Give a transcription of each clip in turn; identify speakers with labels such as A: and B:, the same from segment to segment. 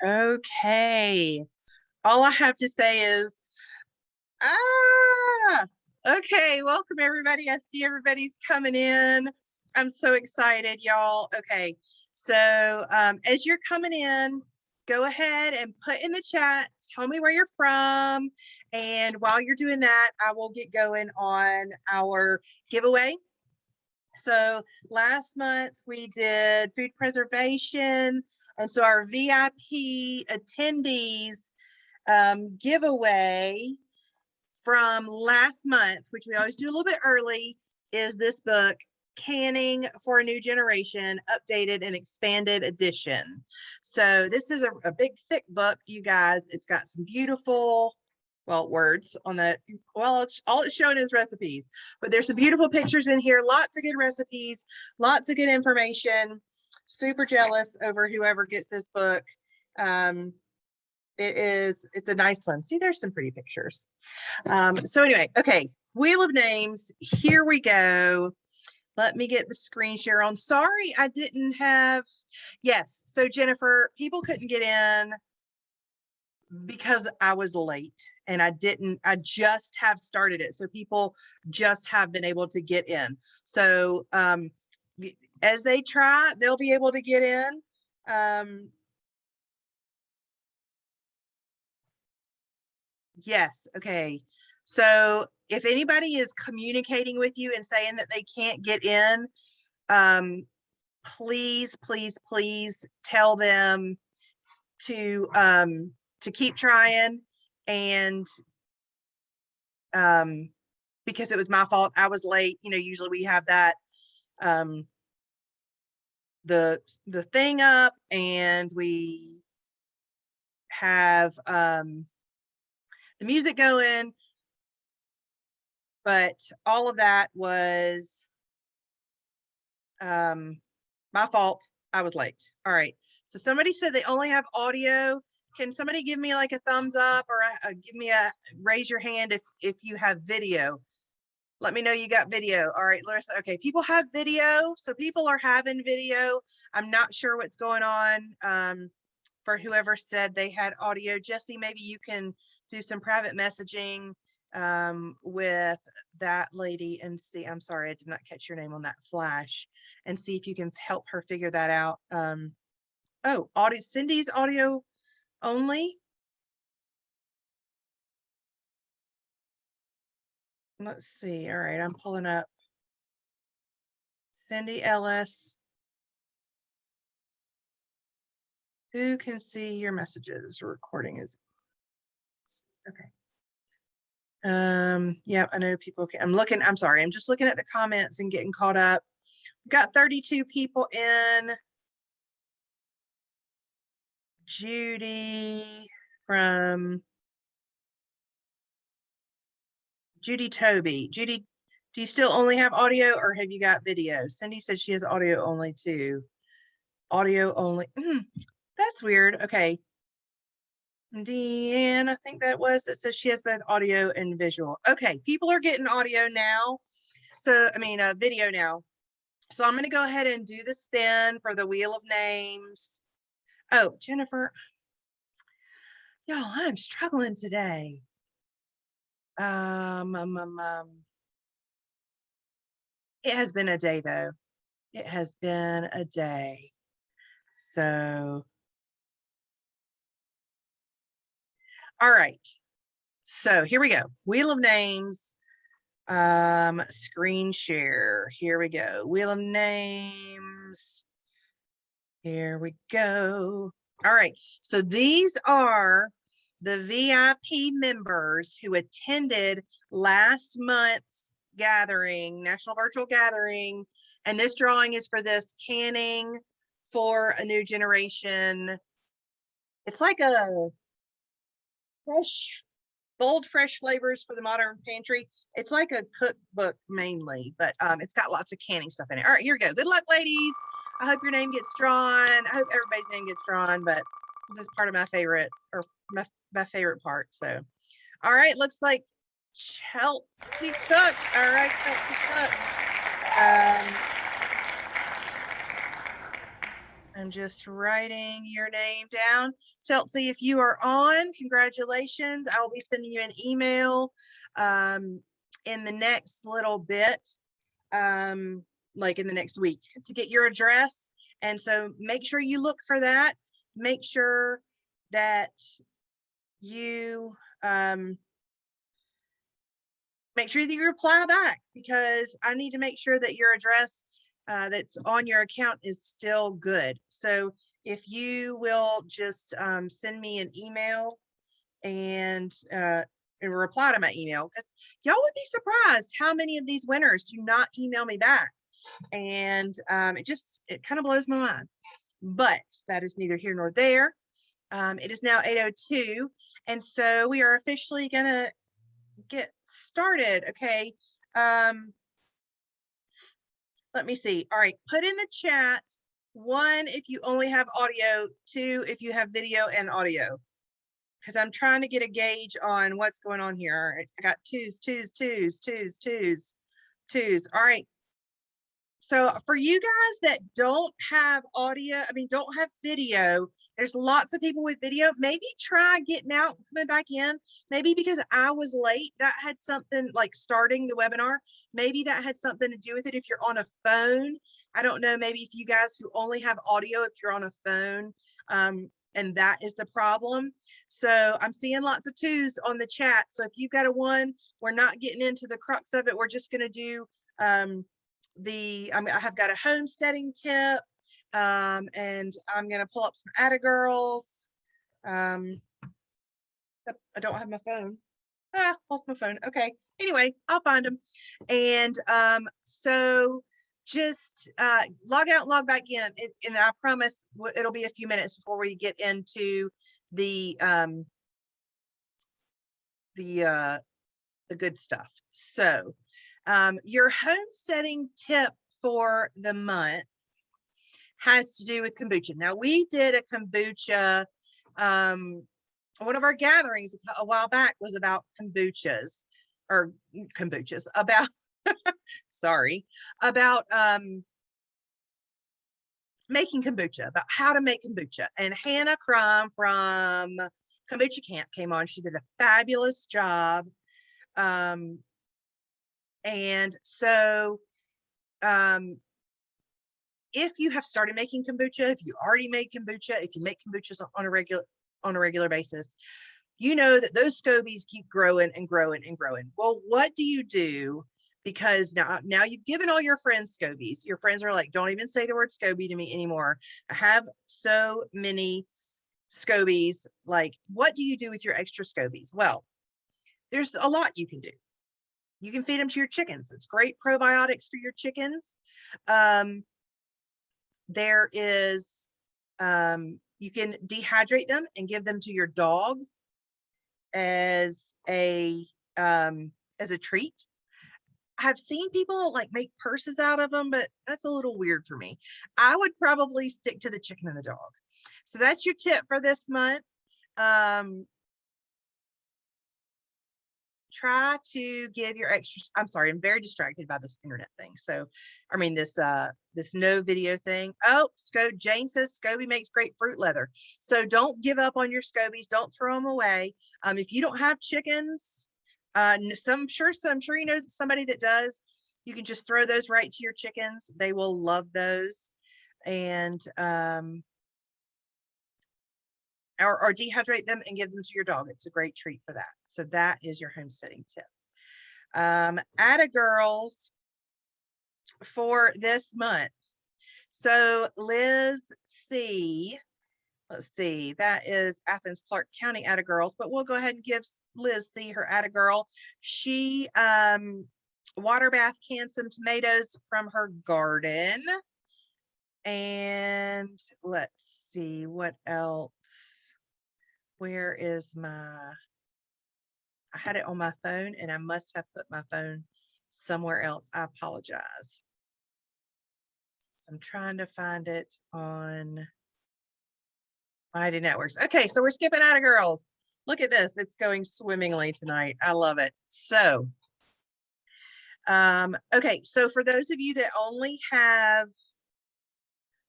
A: Okay. All I have to say is, ah, okay. Welcome everybody. I see everybody's coming in. I'm so excited, y'all. Okay. So, as you're coming in, go ahead and put in the chat, tell me where you're from. And while you're doing that, I will get going on our giveaway. So last month we did food preservation. And so our VIP attendees giveaway from last month, which we always do a little bit early, is this book, Canning for a New Generation, Updated and Expanded Edition. So this is a big, thick book, you guys. It's got some beautiful, well, words on the, well, all it's showing is recipes, but there's some beautiful pictures in here, lots of good recipes, lots of good information. Super jealous over whoever gets this book. It's a nice one. See, there's some pretty pictures. So anyway, okay, Wheel of Names, here we go. Let me get the screen share on. Sorry, I didn't have, yes. So Jennifer, people couldn't get in because I was late and I just have started it. So people just have been able to get in. So as they try, they'll be able to get in. Yes. Okay. So if anybody is communicating with you and saying that they can't get in, please, please, please tell them to keep trying. And because it was my fault, I was late. You know, usually we have that the thing up and we have the music going, but all of that was my fault. I was late. All right. So somebody said they only have audio. Can somebody give me like a thumbs up or give me a raise your hand if you have video? Let me know you got video. All right, Larissa. Okay, people have video. So people are having video. I'm not sure what's going on for whoever said they had audio. Jesse, maybe you can do some private messaging with that lady and see. I'm sorry, I did not catch your name on that flash, and see if you can help her figure that out. Oh, audio. Cindy's audio only. Let's see. All right, I'm pulling up Cindy Ellis. Who can see your messages? Recording is okay. Yeah, I know people can. I'm sorry, I'm just looking at the comments and getting caught up. We've got 32 people in. Judy from Judy Toby. Judy, do you still only have audio or have you got video? Cindy said she has audio only too. Audio only. That's weird. Okay. Deanne, I think that says she has both audio and visual. Okay, people are getting audio now. So, I mean, video now. So I'm going to go ahead and do the spin for the Wheel of Names. Oh, Jennifer. Y'all, I'm struggling today. It has been a day though. It has been a day. So, all right. So here we go. Wheel of Names, screen share. Here we go. Wheel of Names. Here we go. All right. So these are the VIP members who attended last month's gathering, National Virtual Gathering. And this drawing is for this Canning for a New Generation. It's like a bold, fresh flavors for the modern pantry. It's like a cookbook mainly, but it's got lots of canning stuff in it. All right, here we go. Good luck, ladies. I hope your name gets drawn. I hope everybody's name gets drawn, but this is part of my favorite, or my favorite part. So, all right, looks like Chelsea Cook. All right, Chelsea Cook. I'm just writing your name down. Chelsea, if you are on, congratulations. I'll be sending you an email in the next little bit, like in the next week, to get your address. And so make sure you look for that. Make sure that you make sure that you reply back, because I need to make sure that your address that's on your account is still good. So if you will just send me an email and reply to my email, because y'all would be surprised how many of these winners do not email me back. And it kind of blows my mind, but that is neither here nor there. It is now 8:02, and so we are officially gonna get started. Okay. Let me see. All right, put in the chat 1 if you only have audio, 2 if you have video and audio, because I'm trying to get a gauge on what's going on here. All right, I got twos. All right. So for you guys that don't have audio, don't have video, there's lots of people with video. Maybe try getting out, coming back in. Maybe because I was late, that had something, like starting the webinar, maybe that had something to do with it. If you're on a phone, I don't know, maybe if you guys who only have audio, if you're on a phone, and that is the problem. So I'm seeing lots of 2s on the chat. So if you've got a 1, we're not getting into the crux of it. We're just going to do I have got a homesteading tip, and I'm going to pull up some Atta Girls. I don't have my phone. Lost my phone. Okay. Anyway, I'll find them. And so just log out, log back in, and I promise it'll be a few minutes before we get into the good stuff. So your homesteading tip for the month has to do with kombucha. Now, we did a kombucha, one of our gatherings a while back was about kombuchas, about, sorry, about making kombucha, about how to make kombucha. And Hannah Crum from Kombucha Camp came on. She did a fabulous job. And so if you have started making kombucha, if you already made kombucha, if you make kombuchas on a regular basis, you know that those scobies keep growing and growing and growing. Well, what do you do? Because now you've given all your friends scobies. Your friends are like, don't even say the word SCOBY to me anymore. I have so many scobies. Like, what do you do with your extra scobies? Well, there's a lot you can do. You can feed them to your chickens. It's great probiotics for your chickens. There is, you can dehydrate them and give them to your dog as a treat. I've seen people like make purses out of them, but that's a little weird for me. I would probably stick to the chicken and the dog. So that's your tip for this month. Try to give your extra, I'm sorry, I'm very distracted by this internet thing. So, I mean, this no video thing. Oh, Jane says SCOBY makes great fruit leather. So don't give up on your scobies. Don't throw them away. If you don't have chickens, I'm sure you know somebody that does. You can just throw those right to your chickens. They will love those. And or dehydrate them and give them to your dog. It's a great treat for that. So that is your homesteading tip. Atta Girls for this month. So Liz C, let's see, that is Athens Clark County Atta Girls, but we'll go ahead and give Liz C her Atta Girl. She water bath canned some tomatoes from her garden. And let's see what else. Where is I had it on my phone and I must have put my phone somewhere else. I apologize. So I'm trying to find it on Mighty Networks. Okay, so we're skipping Atta Girls. Look at this. It's going swimmingly tonight. I love it. So, okay, so for those of you that only have,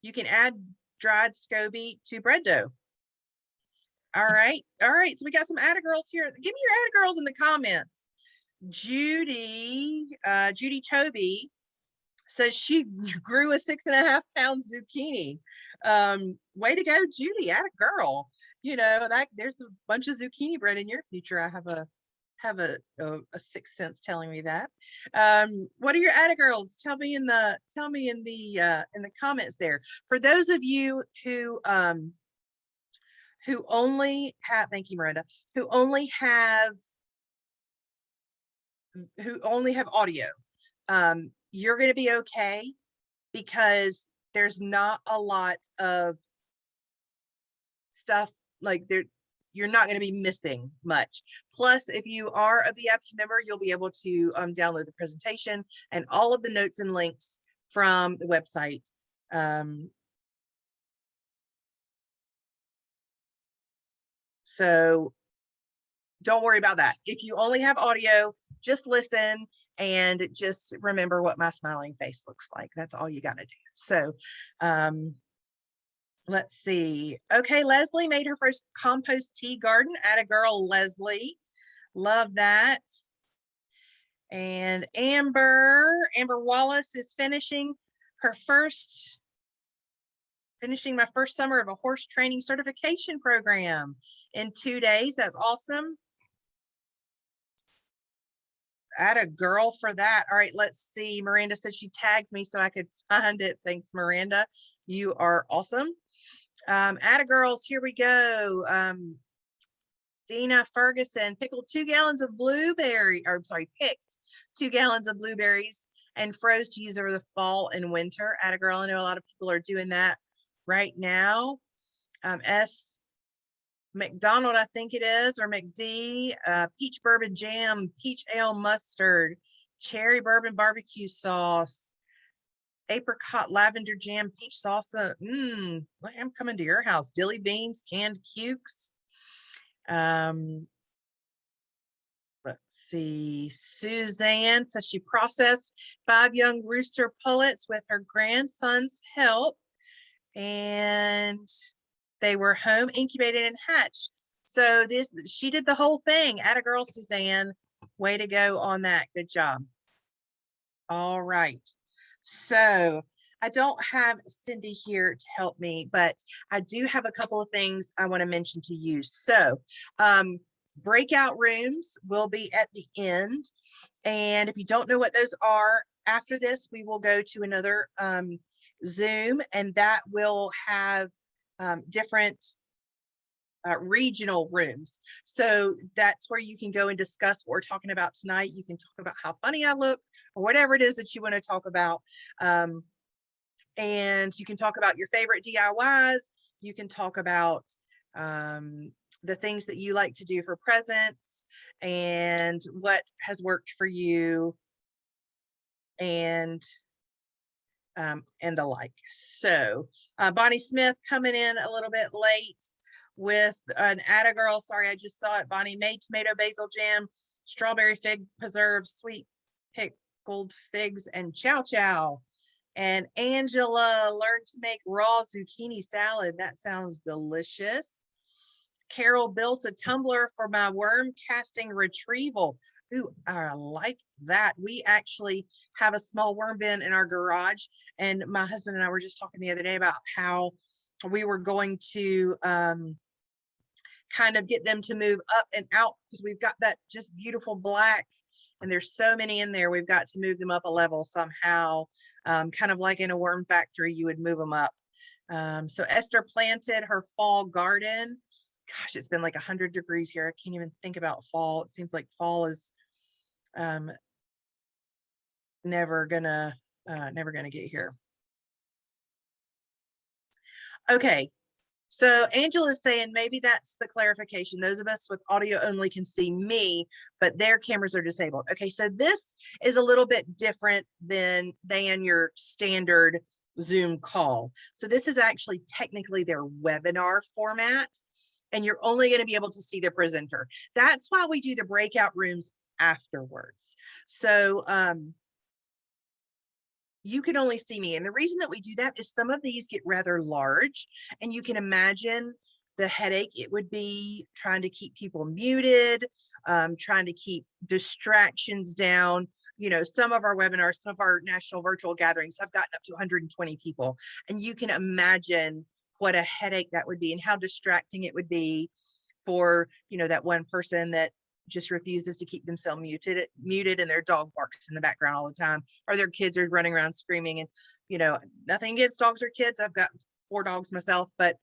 A: you can add dried SCOBY to bread dough. All right. All right. So we got some Atta girls here. Give me your Atta girls in the comments. Judy Toby says she grew a 6.5 pound zucchini. Way to go, Judy. Atta girl. You know, that there's a bunch of zucchini bread in your future. I have a sixth sense telling me that. What are your Atta girls? Tell me in the comments there. For those of you who only have, thank you, Miranda, who only have audio, you're going to be okay, because there's not a lot of stuff like there. You're not going to be missing much. Plus, if you are a VIP member, you'll be able to download the presentation and all of the notes and links from the website. So don't worry about that. If you only have audio, just listen and just remember what my smiling face looks like. That's all you got to do. So let's see. Okay, Leslie made her first compost tea garden. Atta girl, Leslie. Love that. And Amber Wallace is finishing my first summer of a horse training certification program in 2 days. That's awesome. Atta girl for that. All right, let's see. Miranda said she tagged me so I could find it. Thanks, Miranda. You are awesome. Atta girls, here we go. Dina Ferguson pickled 2 gallons of picked 2 gallons of blueberries and froze to use over the fall and winter. Atta girl, I know a lot of people are doing that right now. S. McDonald, I think it is, or McD, peach bourbon jam, peach ale mustard, cherry bourbon barbecue sauce, apricot lavender jam, peach salsa. I'm coming to your house. Dilly beans, canned cukes. Let's see. Suzanne says she processed 5 young rooster pullets with her grandson's help, and they were home incubated and hatched. So she did the whole thing. Atta girl, Suzanne. Way to go on that. Good job. All right. So I don't have Cindy here to help me, but I do have a couple of things I want to mention to you. So breakout rooms will be at the end. And if you don't know what those are, after this, we will go to another Zoom, and that will have different regional rooms. So that's where you can go and discuss what we're talking about tonight. You can talk about how funny I look, or whatever it is that you want to talk about. And you can talk about your favorite DIYs. You can talk about the things that you like to do for presents and what has worked for you, and the like. So Bonnie Smith coming in a little bit late with an Atta girl. Sorry, I just saw it. Bonnie made tomato basil jam, strawberry fig preserves, sweet pickled figs, and chow chow. And Angela learned to make raw zucchini salad. That sounds delicious. Carol built a tumbler for my worm casting retrieval. Ooh, I like that. We actually have a small worm bin in our garage, and my husband and I were just talking the other day about how we were going to kind of get them to move up and out, because we've got that just beautiful black, and there's so many in there. We've got to move them up a level somehow, kind of like in a worm factory, you would move them up. So Esther planted her fall garden. Gosh, it's been like 100 degrees here. I can't even think about fall. It seems like fall is never gonna get here. Okay, so Angela is saying maybe that's the clarification. Those of us with audio only can see me, but their cameras are disabled. Okay, so this is a little bit different than your standard Zoom call. So this is actually technically their webinar format, and you're only going to be able to see the presenter. That's why we do the breakout rooms afterwards. So you can only see me. And the reason that we do that is some of these get rather large, and you can imagine the headache it would be trying to keep people muted, trying to keep distractions down. You know, some of our webinars, some of our national virtual gatherings have gotten up to 120 people. And you can imagine what a headache that would be and how distracting it would be for, you know, that one person that just refuses to keep themselves muted and their dog barks in the background all the time, or their kids are running around screaming. And, you know, nothing against dogs or kids. I've got 4 dogs myself, but,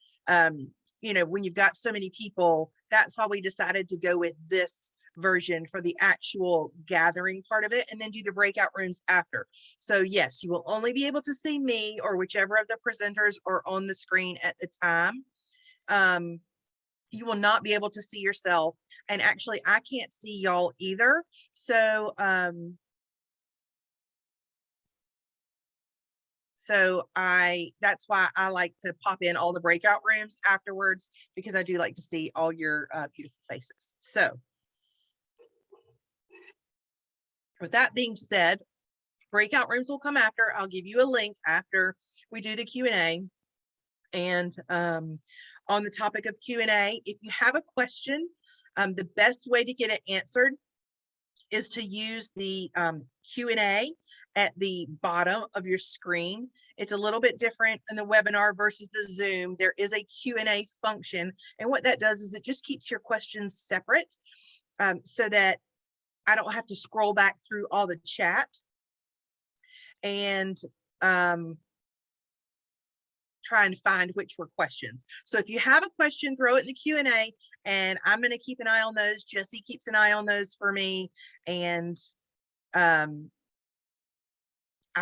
A: you know, when you've got so many people, that's why we decided to go with this version for the actual gathering part of it, and then do the breakout rooms after. So yes, you will only be able to see me or whichever of the presenters are on the screen at the time. You will not be able to see yourself, and actually I can't see y'all either. So that's why I like to pop in all the breakout rooms afterwards, because I do like to see all your beautiful faces. So with that being said, breakout rooms will come after. I'll give you a link after we do the Q&A. And on the topic of Q&A, if you have a question, the best way to get it answered is to use the Q&A at the bottom of your screen. It's a little bit different in the webinar versus the Zoom. There is a Q&A function, and what that does is it just keeps your questions separate, so that I don't have to scroll back through all the chat and try and find which were questions. So if you have a question, throw it in the Q&A, and I'm going to keep an eye on those. Jesse keeps an eye on those for me, and I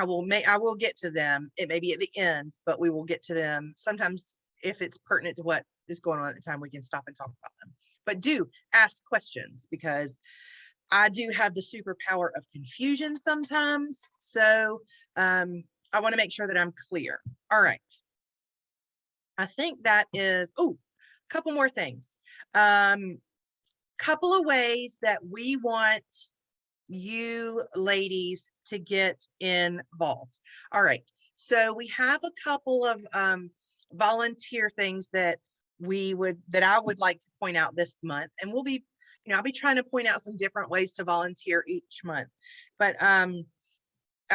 A: will get to them. It may be at the end, but we will get to them. Sometimes if it's pertinent to what is going on at the time, we can stop and talk about them. But do ask questions, because I do have the superpower of confusion sometimes. So I want to make sure that I'm clear. All right. I think that is, a couple more things. Couple of ways that we want you ladies to get involved. All right. So we have a couple of volunteer things that I would like to point out this month. And we'll be, I'll be trying to point out some different ways to volunteer each month. But I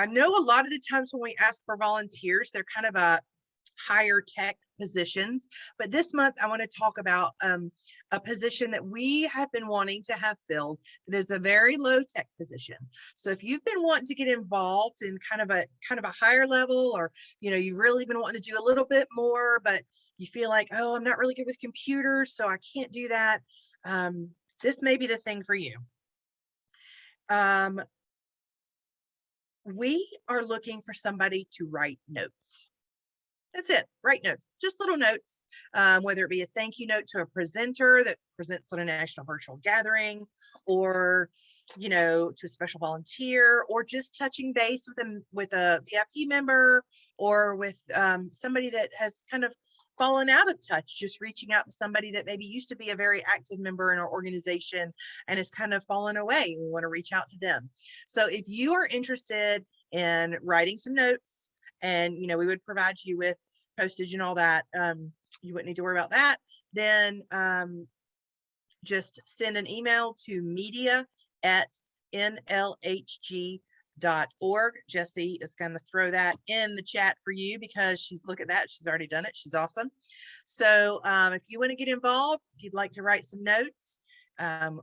A: know a lot of the times when we ask for volunteers, they're kind of a higher tech positions, but this month I want to talk about a position that we have been wanting to have filled. That is a very low tech position. So if you've been wanting to get involved in kind of a higher level, or you've really been wanting to do a little bit more, but you feel like, oh, I'm not really good with computers, so I can't do that, this may be the thing for you. We are looking for somebody to write notes. That's it. Write notes, just little notes, whether it be a thank you note to a presenter that presents on a national virtual gathering, or, to a special volunteer, or just touching base with a VIP member, or with somebody that has kind of fallen out of touch, just reaching out to somebody that maybe used to be a very active member in our organization and has kind of fallen away. We want to reach out to them. So if you are interested in writing some notes, and we would provide you with postage and all that, you wouldn't need to worry about that, then just send an email to media@nlhg.org. Jessie is going to throw that in the chat for you, because look at that, she's already done it. She's awesome. So if you want to get involved, if you'd like to write some notes,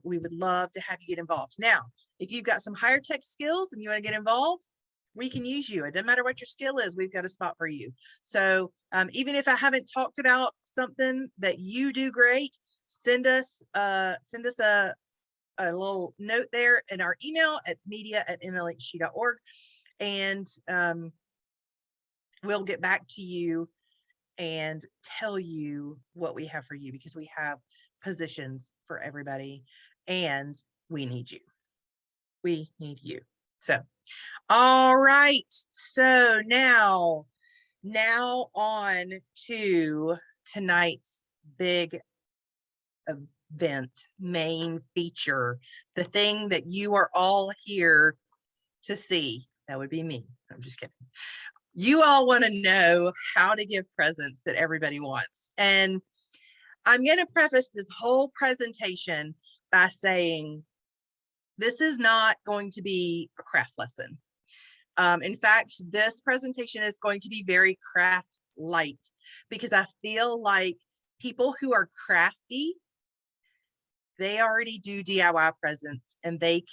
A: we would love to have you get involved. Now, if you've got some higher tech skills and you want to get involved, we can use you. It doesn't matter what your skill is, we've got a spot for you. So even if I haven't talked about something that you do great, send us a little note there in our email at media@nlhg.org, and we'll get back to you and tell you what we have for you, because we have positions for everybody, and we need you. We need you. So, all right. So now on to tonight's big event, main feature, the thing that you are all here to see. That would be me. I'm just kidding. You all want to know how to give presents that everybody wants. And I'm going to preface this whole presentation by saying this is not going to be a craft lesson. In fact, this presentation is going to be very craft light because I feel like people who are crafty, they already do DIY presents and they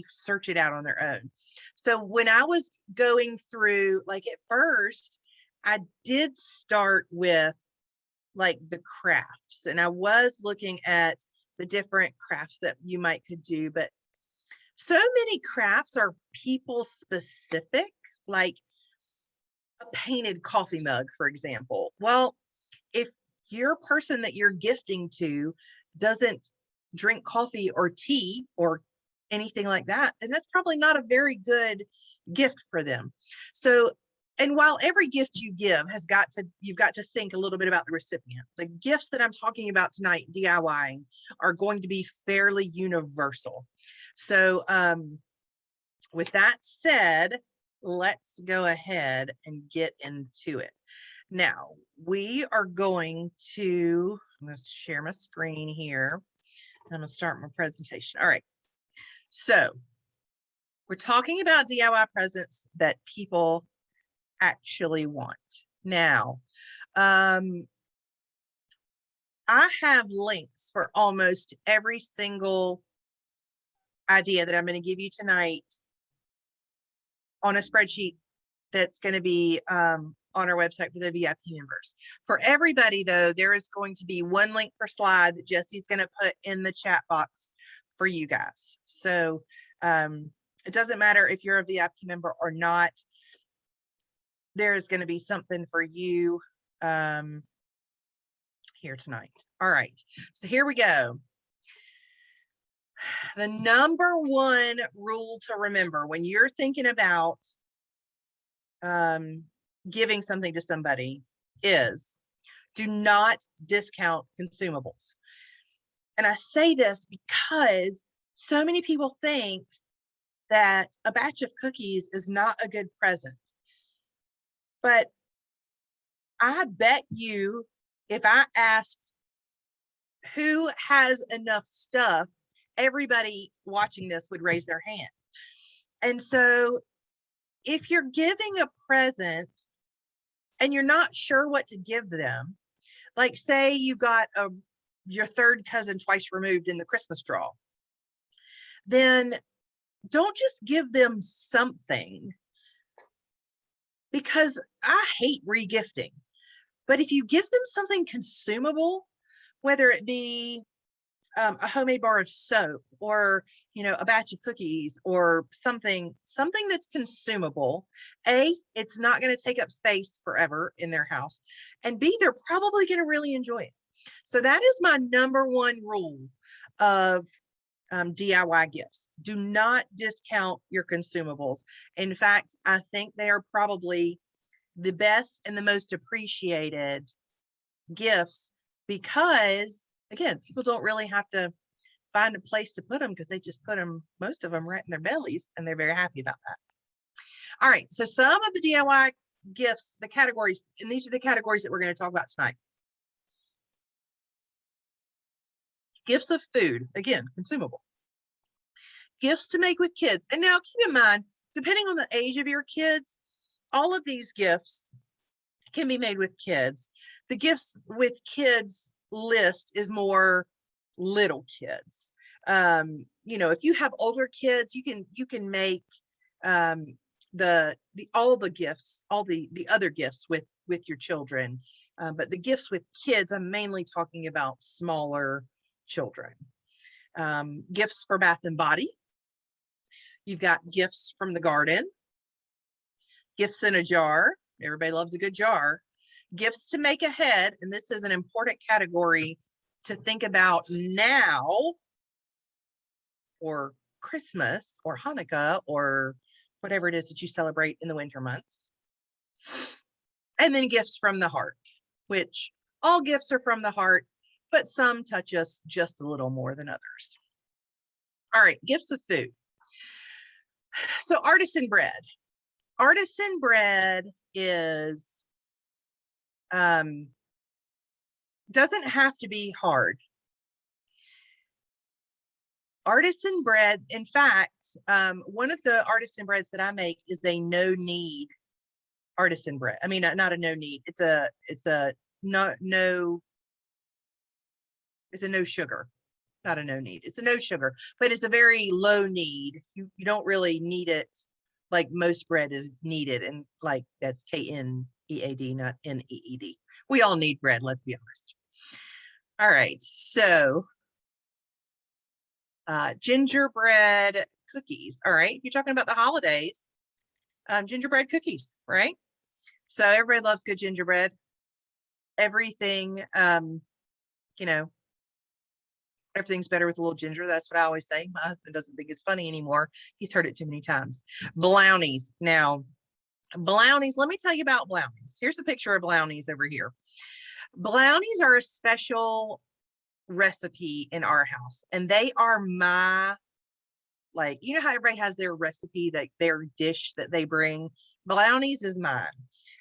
A: search it out on their own. So when I was going through, like at first, I did start with like the crafts and I was looking at the different crafts that you might could do, but so many crafts are people specific, like a painted coffee mug, for example. Well, if your person that you're gifting to doesn't drink coffee or tea or anything like that, then that's probably not a very good gift for them. So, and while every gift you give you've got to think a little bit about the recipient. The gifts that I'm talking about tonight, DIYing, are going to be fairly universal. So with that said, let's go ahead and get into it. Now, we are going to, I'm going to share my screen here. I'm going to start my presentation. All right. So we're talking about DIY presents that people actually want. Now, I have links for almost every single idea that I'm going to give you tonight on a spreadsheet that's going to be on our website for the VIP members. For everybody, though, there is going to be one link per slide that Jesse's going to put in the chat box for you guys. So it doesn't matter if you're a VIP member or not. There is going to be something for you here tonight. All right, so here we go. The number one rule to remember when you're thinking about giving something to somebody is do not discount consumables. And I say this because so many people think that a batch of cookies is not a good present. But I bet you if I asked who has enough stuff, everybody watching this would raise their hand. And so if you're giving a present and you're not sure what to give them, like say you got your third cousin twice removed in the Christmas draw, then don't just give them something, because I hate regifting. But if you give them something consumable, whether it be a homemade bar of soap or, you know, a batch of cookies or something that's consumable, A, it's not going to take up space forever in their house, and B, they're probably going to really enjoy it. So that is my number one rule of DIY gifts. Do not discount your consumables. In fact, I think they are probably the best and the most appreciated gifts because, again, people don't really have to find a place to put them because they just put them, most of them, right in their bellies, and they're very happy about that. All right, so some of the DIY gifts, the categories, and these are the categories that we're going to talk about tonight. Gifts of food, again, consumable. Gifts to make with kids. And now keep in mind, depending on the age of your kids, all of these gifts can be made with kids. The gifts with kids list is more little kids. You know, if you have older kids, you can make all the gifts, all the other gifts with your children. But the gifts with kids, I'm mainly talking about smaller children. Gifts for bath and body. You've got gifts from the garden. Gifts in a jar. Everybody loves a good jar. Gifts to make ahead, and this is an important category to think about now for Christmas or Hanukkah or whatever it is that you celebrate in the winter months. And then gifts from the heart, which all gifts are from the heart, but some touch us just a little more than others. All right, gifts of food. So artisan bread. artisan bread is, doesn't have to be hard. Artisan bread, in fact, one of the artisan breads that I make is a no knead artisan bread. I mean, not a no knead. It's a no sugar, not a no knead. It's a no sugar, but it's a very low knead. You don't really need it like most bread is needed, and like that's KNEAD, not NEED. We all need bread, let's be honest. All right, so gingerbread cookies. All right, you're talking about the holidays. Gingerbread cookies, right? So everybody loves good gingerbread. Everything, you know, everything's better with a little ginger. That's what I always say. My husband doesn't think it's funny anymore. He's heard it too many times. Brownies. Now, brownies, let me tell you about brownies. Here's a picture of brownies over here. Brownies are a special recipe in our house, and they are my, like, you know how everybody has their recipe, that their dish that they bring. Brownies is mine,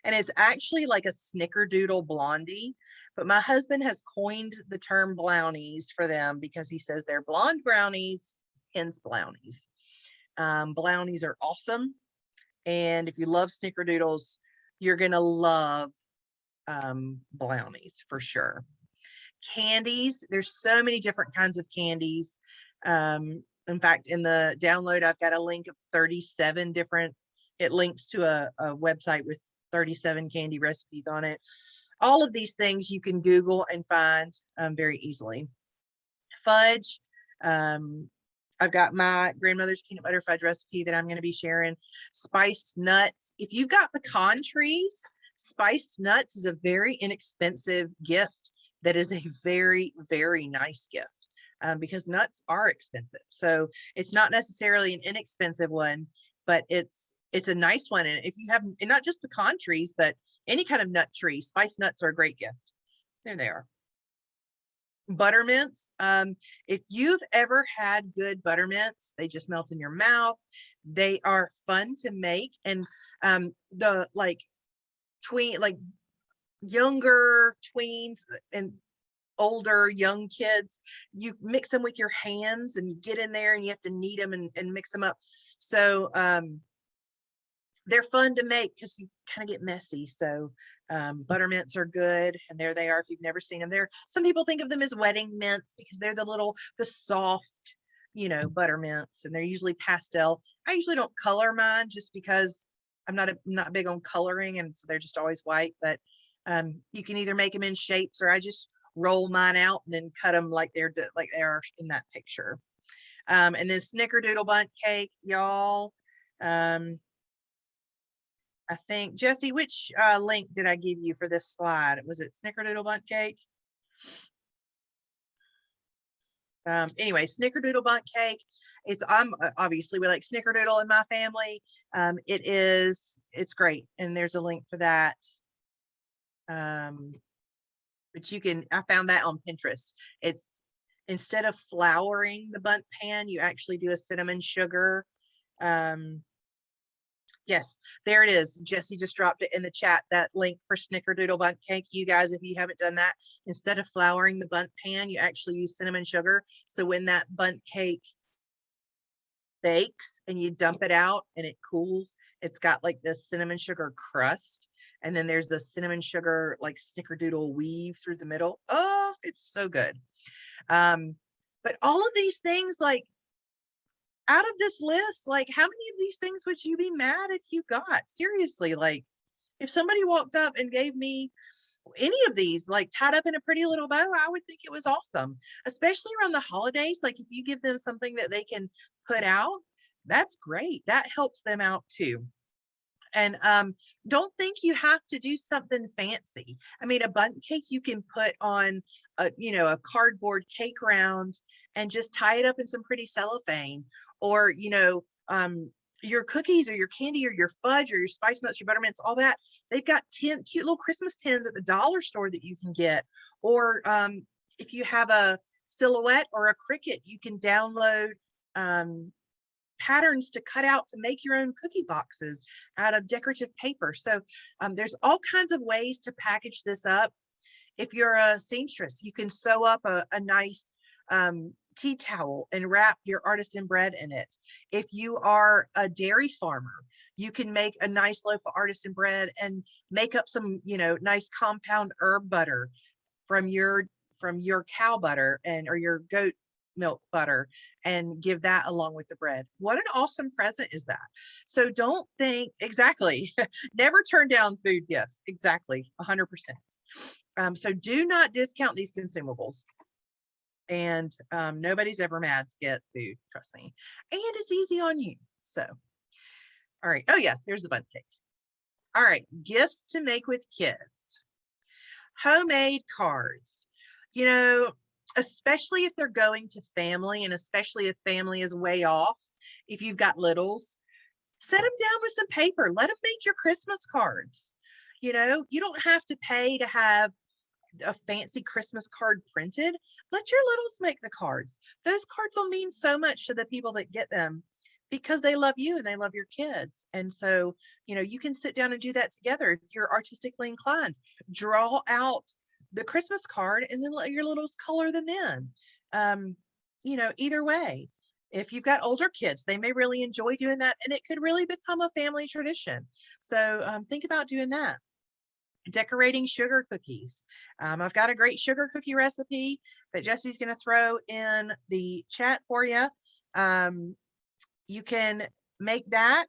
A: and it's actually like a snickerdoodle blondie, but my husband has coined the term brownies for them because he says they're blonde brownies, hence brownies. Brownies are awesome, and if you love snickerdoodles, you're gonna love brownies for sure. Candies, there's so many different kinds of candies. In fact, in the download, I've got a link of 37 different, it links to a website with 37 candy recipes on it. All of these things you can Google and find very easily. Fudge, I've got my grandmother's peanut butter fudge recipe that I'm going to be sharing. Spiced nuts. If you've got pecan trees, spiced nuts is a very inexpensive gift that is a very, very nice gift, because nuts are expensive. So it's not necessarily an inexpensive one, but it's a nice one. And if you have, and not just pecan trees, but any kind of nut tree, spiced nuts are a great gift. There they are. Buttermints. If you've ever had good buttermints, they just melt in your mouth. They are fun to make, and the like younger tweens and older young kids, you mix them with your hands and you get in there and you have to knead them and mix them up. So they're fun to make because you kind of get messy. So buttermints are good, and there they are if you've never seen them. There, some people think of them as wedding mints because they're the soft, buttermints, and they're usually pastel. I usually don't color mine just because I'm not big on coloring, and so they're just always white. But you can either make them in shapes, or I just roll mine out and then cut them like they are in that picture. And then snickerdoodle bundt cake, y'all. I think, Jesse, which link did I give you for this slide? Was it snickerdoodle bundt cake? Anyway, snickerdoodle bundt cake. I'm obviously, we like snickerdoodle in my family. It's great, and there's a link for that. But I found that on Pinterest. It's, instead of flouring the bundt pan, you actually do a cinnamon sugar. Yes, there it is. Jesse just dropped it in the chat, that link for snickerdoodle bundt cake. You guys, if you haven't done that, instead of flouring the bundt pan, you actually use cinnamon sugar. So when that bundt cake bakes and you dump it out and it cools, it's got like this cinnamon sugar crust. And then there's the cinnamon sugar, like snickerdoodle weave through the middle. Oh, it's so good. But all of these things, like, out of this list, like, how many of these things would you be mad if you got? Seriously, like, if somebody walked up and gave me any of these, like, tied up in a pretty little bow, I would think it was awesome, especially around the holidays. Like, if you give them something that they can put out, that's great. That helps them out too. And don't think you have to do something fancy. I mean, a bundt cake you can put on a cardboard cake round and just tie it up in some pretty cellophane, or your cookies or your candy or your fudge or your spice nuts, your buttermints, all that. They've got cute little Christmas tins at the dollar store that you can get. Or if you have a silhouette or a Cricut, you can download patterns to cut out to make your own cookie boxes out of decorative paper. So there's all kinds of ways to package this up. If you're a seamstress, you can sew up a nice tea towel and wrap your artisan bread in it. If you are a dairy farmer, you can make a nice loaf of artisan bread and make up some, nice compound herb butter from your cow butter or your goat milk butter, and give that along with the bread. What an awesome present is that? So don't think exactly, never turn down food gifts. Exactly, 100%. So do not discount these consumables. And nobody's ever mad to get food, trust me. And it's easy on you. So, all right. Oh yeah, there's the bundt cake. All right, gifts to make with kids. Homemade cards. Especially if they're going to family, and especially if family is way off, if you've got littles, set them down with some paper. Let them make your Christmas cards. You don't have to pay to have a fancy Christmas card printed. Let your littles make the cards. Those cards will mean so much to the people that get them because they love you and they love your kids. And so, you can sit down and do that together. If you're artistically inclined, draw out the Christmas card and then let your littles color them in. Either way, if you've got older kids, they may really enjoy doing that, and it could really become a family tradition. So think about doing that. Decorating sugar cookies. I've got a great sugar cookie recipe that Jesse's going to throw in the chat for you. You can make that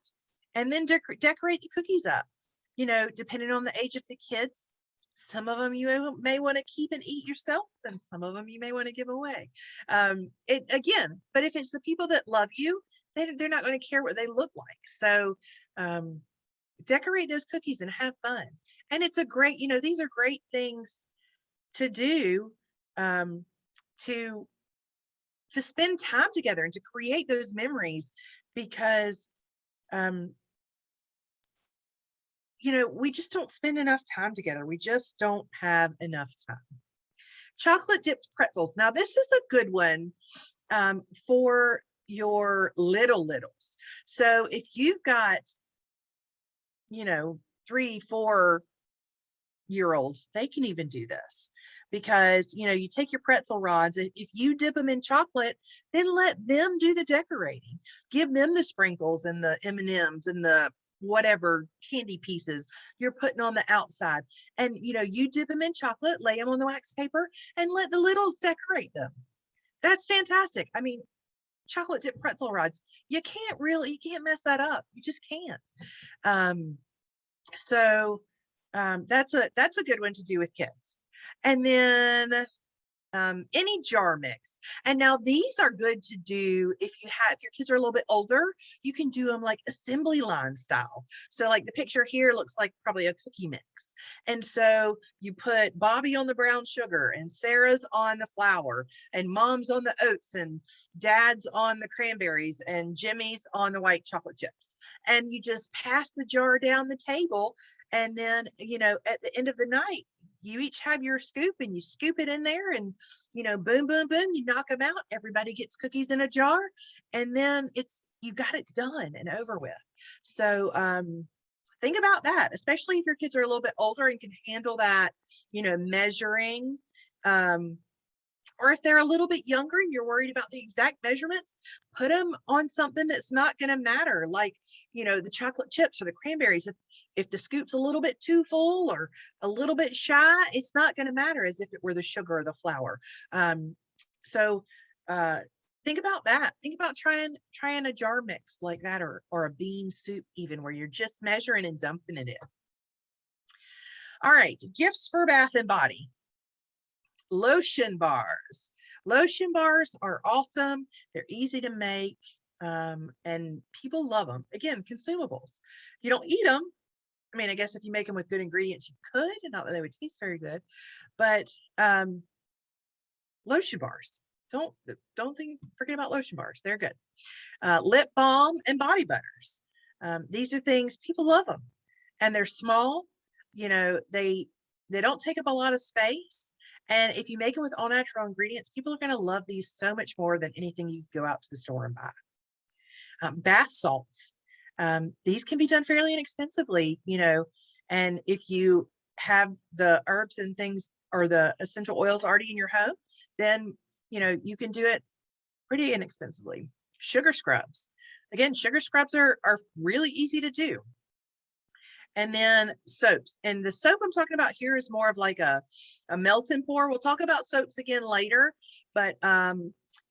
A: and then decorate the cookies up. Depending on the age of the kids, some of them you may want to keep and eat yourself, and some of them you may want to give away. But if it's the people that love you, they're not going to care what they look like. So decorate those cookies and have fun. And it's a great, these are great things to do to spend time together and to create those memories, because we just don't spend enough time together. We just don't have enough time. Chocolate dipped pretzels. Now this is a good one for your littles. So if you've got 3-4 year olds, they can even do this, because you take your pretzel rods, and if you dip them in chocolate, then let them do the decorating. Give them the sprinkles and the M&Ms and the whatever candy pieces you're putting on the outside, and you dip them in chocolate, lay them on the wax paper, and let the littles decorate them. That's fantastic. I mean, chocolate dip pretzel rods, you can't mess that up. You just can't. So that's a good one to do with kids. And then any jar mix. And now these are good to do if your kids are a little bit older. You can do them like assembly line style. So like the picture here looks like probably a cookie mix. And so you put Bobby on the brown sugar, and Sarah's on the flour, and Mom's on the oats, and Dad's on the cranberries, and Jimmy's on the white chocolate chips. And you just pass the jar down the table. And then, at the end of the night, you each have your scoop, and you scoop it in there, and boom, boom, boom, you knock them out. Everybody gets cookies in a jar, and then you got it done and over with. So think about that, especially if your kids are a little bit older and can handle that, measuring. Or if they're a little bit younger and you're worried about the exact measurements, put them on something that's not going to matter, like, the chocolate chips or the cranberries. If the scoop's a little bit too full or a little bit shy, it's not going to matter as if it were the sugar or the flour. So think about that. Think about trying a jar mix like that, or a bean soup even, where you're just measuring and dumping it in. All right, gifts for bath and body. Lotion bars. Lotion bars are awesome. They're easy to make, and people love them. Again, consumables. You don't eat them. I mean, I guess if you make them with good ingredients, you could, and not that they would taste very good. But lotion bars. Forget about lotion bars. They're good. Lip balm and body butters. These are things, people love them, and they're small. They don't take up a lot of space. And if you make them with all natural ingredients, people are going to love these so much more than anything you could go out to the store and buy. Bath salts. These can be done fairly inexpensively, you know, and if you have the herbs and things or the essential oils already in your home, then, you know, you can do it pretty inexpensively. Sugar scrubs. Again, sugar scrubs are really easy to do. And then soaps. And the soap I'm talking about here is more of like a melt and pour. We'll talk about soaps again later, but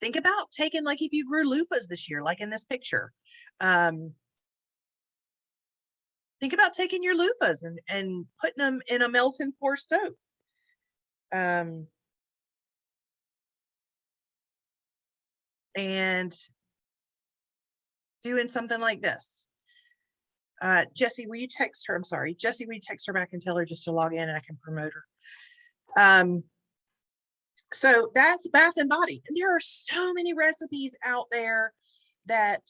A: think about taking, like if you grew loofahs this year, like in this picture, think about taking your loofahs and putting them in a melt and pour soap. And doing something like this. Jessie, will you text her? I'm sorry. Jessie, will you text her back and tell her just to log in and I can promote her? So that's Bath and Body. And there are so many recipes out there that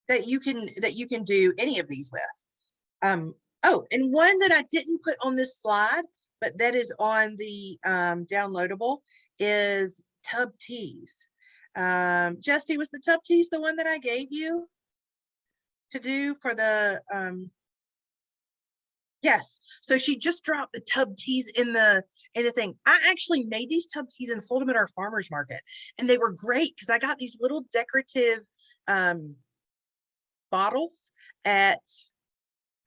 A: that you can do any of these with. Oh, and one that I didn't put on this slide, but that is on the downloadable is tub teas. Jessie, was the tub teas the one that I gave you to do for the yes. So she just dropped the tub teas in the thing. I actually made these tub teas and sold them at our farmers market, and they were great because I got these little decorative bottles at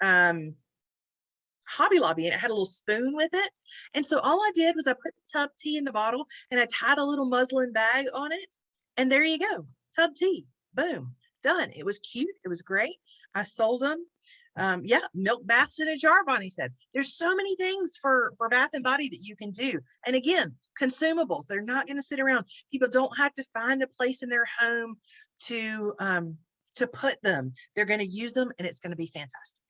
A: Hobby Lobby, and it had a little spoon with it. And so all I did was I put the tub tea in the bottle and I tied a little muslin bag on it, and there you go, tub tea, boom, done. It was cute, it was great. I sold them. Yeah, milk baths in a jar, Bonnie said. There's so many things for Bath and Body that you can do. And again, consumables, they're not going to sit around. People don't have to find a place in their home to put them. They're going to use them, and it's going to be fantastic.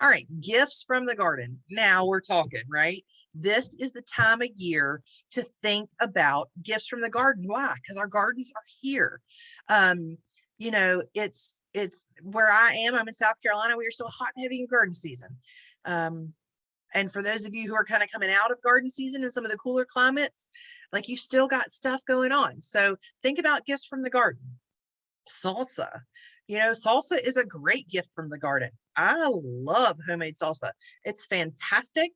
A: All right, gifts from the garden. Now we're talking, right? This is the time of year to think about gifts from the garden. Why? Because our gardens are here. You know, it's where I am. I'm in South Carolina. We are still hot and heavy in garden season. And for those of you who are kind of coming out of garden season in some of the cooler climates, like you still got stuff going on. So think about gifts from the garden. Salsa. You know, salsa is a great gift from the garden. I love homemade salsa. It's fantastic.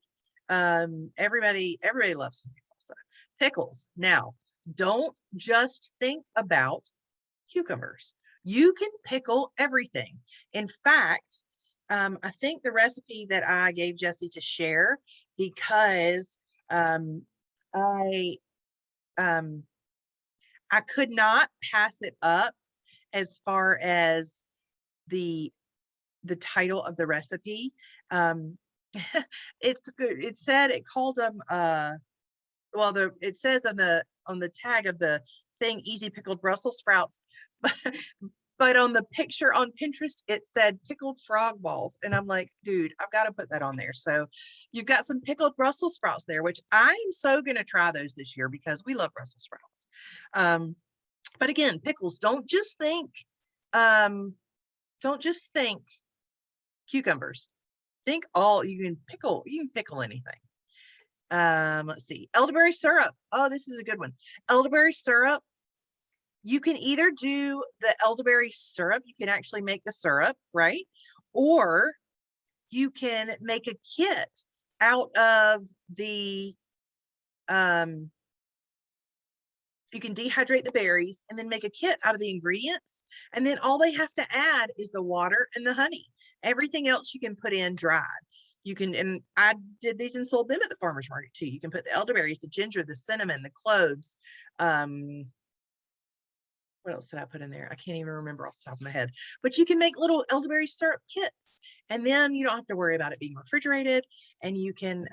A: Everybody loves homemade salsa. Pickles. Now, don't just think about cucumbers. You can pickle everything. In fact, I think the recipe that I gave Jessie to share, because I could not pass it up as far as the title of the recipe. It's good. It said, it called them well, it says on the tag of the thing, easy pickled Brussels sprouts, but on the picture on Pinterest it said pickled frog balls, and I'm like, dude, I've got to put that on there. So you've got some pickled Brussels sprouts there, which I'm so gonna try those this year because we love Brussels sprouts. But again, pickles, don't just think cucumbers. Think you can pickle anything. Let's see, elderberry syrup. Oh, this is a good one. Elderberry syrup. You can either do the elderberry syrup, you can actually make the syrup, right? Or you can make a kit out of the you can dehydrate the berries and then make a kit out of the ingredients. And then all they have to add is the water and the honey. Everything else you can put in dried. You can, and I did these and sold them at the farmer's market too. You can put the elderberries, the ginger, the cinnamon, the cloves. What else did I put in there? I can't even remember off the top of my head, but you can make little elderberry syrup kits, and then you don't have to worry about it being refrigerated, and you can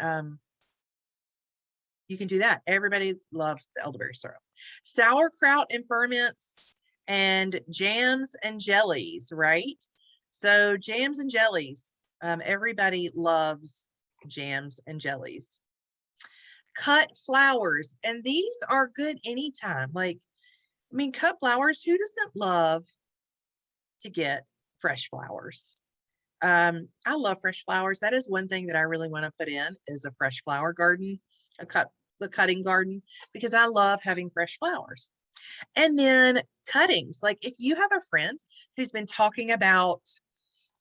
A: do that. Everybody loves the elderberry syrup. Sauerkraut and ferments and jams and jellies, right? So jams and jellies, everybody loves jams and jellies. Cut flowers, and these are good anytime. Like, I mean, cut flowers, who doesn't love to get fresh flowers? I love fresh flowers. That is one thing that I really want to put in, is a fresh flower garden, the cutting garden, because I love having fresh flowers. And then cuttings, like if you have a friend who's been talking about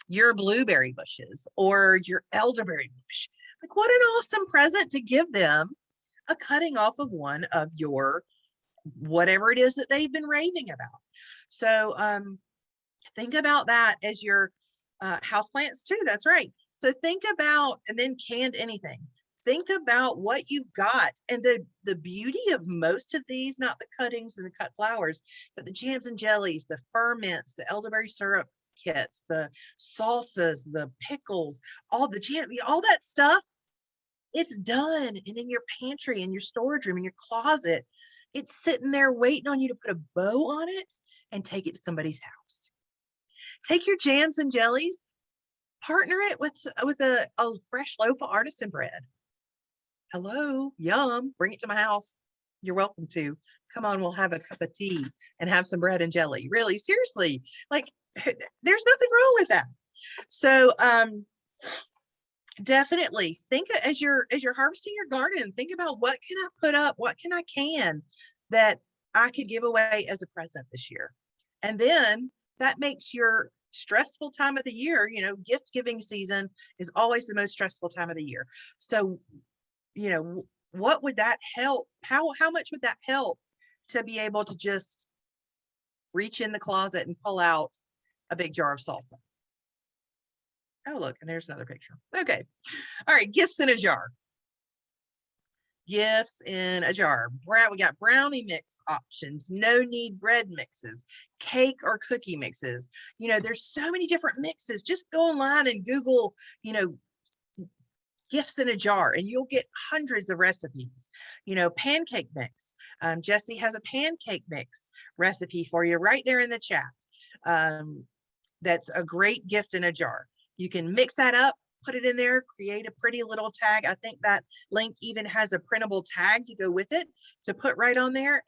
A: your blueberry bushes or your elderberry bush, like what an awesome present to give them, a cutting off of one of your whatever it is that they've been raving about. So think about that as your houseplants too. That's right. So think about, and then canned anything. Think about what you've got. And the beauty of most of these, not the cuttings and the cut flowers, but the jams and jellies, the ferments, the elderberry syrup kits, the salsas, the pickles, all the jam, all that stuff, it's done and in your pantry, in your storage room, in your closet. It's sitting there waiting on you to put a bow on it and take it to somebody's house. Take your jams and jellies, partner it with a fresh loaf of artisan bread. Hello, yum, bring it to my house. You're welcome to. Come on, we'll have a cup of tea and have some bread and jelly. Really, seriously, like there's nothing wrong with that. So definitely think as you're harvesting your garden, think about what can I put up, what can I can that I could give away as a present this year. And then that makes your stressful time of the year, gift giving season is always the most stressful time of the year. So, what would that help? How much would that help to be able to just reach in the closet and pull out a big jar of salsa? Oh, look, and there's another picture. Okay. All right. Gifts in a jar. Gifts in a jar. We got brownie mix options, no knead bread mixes, cake or cookie mixes. There's so many different mixes. Just go online and Google, gifts in a jar, and you'll get hundreds of recipes. Pancake mix. Jessie has a pancake mix recipe for you right there in the chat. That's a great gift in a jar. You can mix that up, put it in there, create a pretty little tag. I think that link even has a printable tag to go with it to put right on there.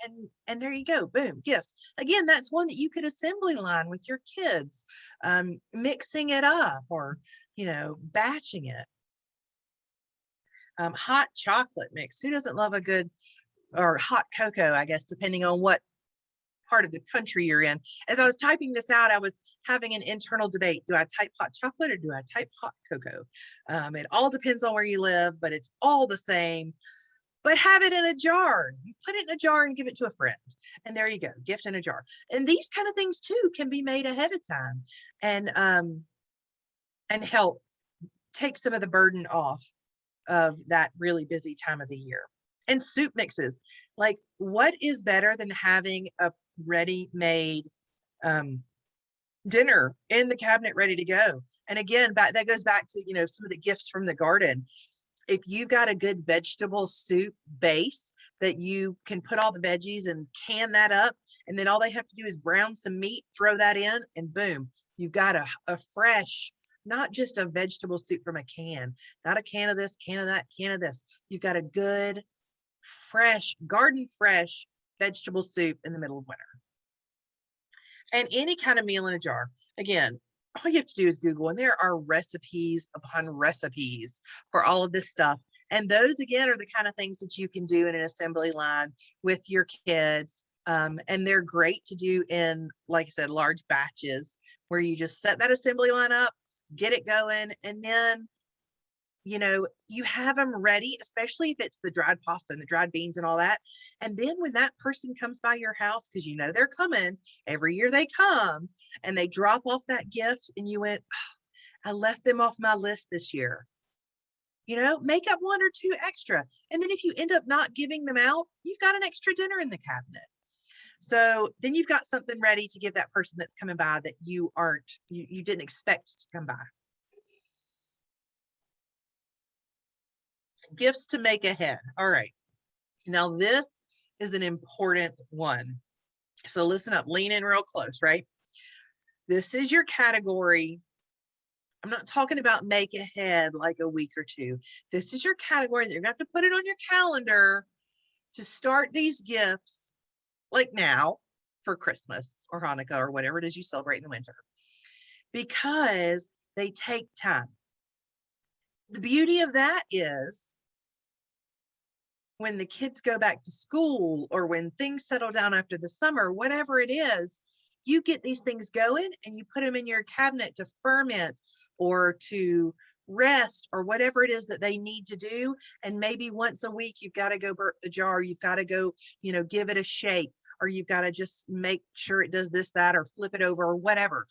A: And there you go. Boom, gift. Again, that's one that you could assembly line with your kids, mixing it up or, batching it. Hot chocolate mix. Who doesn't love a good, or hot cocoa, I guess, depending on what part of the country you're in. As I was typing this out, I was having an internal debate. Do I type hot chocolate or do I type hot cocoa? It all depends on where you live, but it's all the same. But have it in a jar. You put it in a jar and give it to a friend. And there you go, gift in a jar. And these kind of things too can be made ahead of time and help take some of the burden off of that really busy time of the year. And soup mixes. Like, what is better than having a ready-made dinner in the cabinet ready to go? And again, that goes back to some of the gifts from the garden. If you've got a good vegetable soup base that you can put all the veggies and can that up, and then all they have to do is brown some meat, throw that in, and boom, you've got a fresh, not just a vegetable soup from a can, not a can of this, can of that, can of this. You've got a good, fresh, garden fresh vegetable soup in the middle of winter. And any kind of meal in a jar. Again, all you have to do is Google, and there are recipes upon recipes for all of this stuff. And those, again, are the kind of things that you can do in an assembly line with your kids. And they're great to do in, like I said, large batches where you just set that assembly line up, get it going, and then you have them ready, especially if it's the dried pasta and the dried beans and all that. And then when that person comes by your house, because they're coming every year, they come and they drop off that gift, and you went, oh, I left them off my list this year. Make up one or two extra. And then if you end up not giving them out, you've got an extra dinner in the cabinet. So then you've got something ready to give that person that's coming by that you didn't expect to come by. Gifts to make ahead. All right. Now this is an important one. So listen up, lean in real close, right? This is your category. I'm not talking about make ahead like a week or two. This is your category that you're going to have to put it on your calendar to start these gifts like now for Christmas or Hanukkah or whatever it is you celebrate in the winter, because they take time. The beauty of that is when the kids go back to school or when things settle down after the summer, whatever it is, you get these things going and you put them in your cabinet to ferment or to rest or whatever it is that they need to do. And maybe once a week, you've got to go burp the jar. You've got to go, give it a shake, or you've got to just make sure it does this, that, or flip it over or whatever.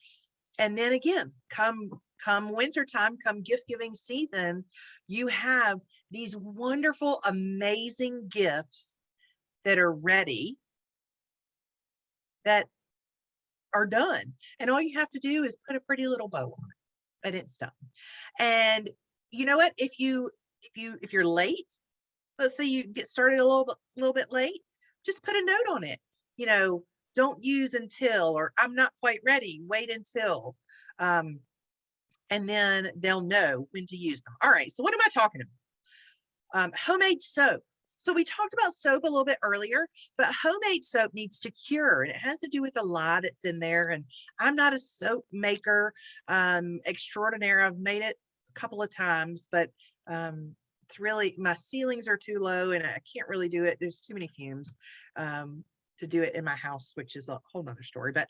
A: And then again, come wintertime, come gift giving season, you have these wonderful, amazing gifts that are ready, that are done. And all you have to do is put a pretty little bow on it and it's done. And you know what? If you're late, let's say you get started a little bit late, just put a note on it. Don't use until, or I'm not quite ready, wait until. And then they'll know when to use them. All right, so what am I talking about? Homemade soap. So we talked about soap a little bit earlier, but homemade soap needs to cure, and it has to do with the lye that's in there. And I'm not a soap maker extraordinaire. I've made it a couple of times, but it's really, my ceilings are too low and I can't really do it. There's too many fumes to do it in my house, which is a whole nother story. But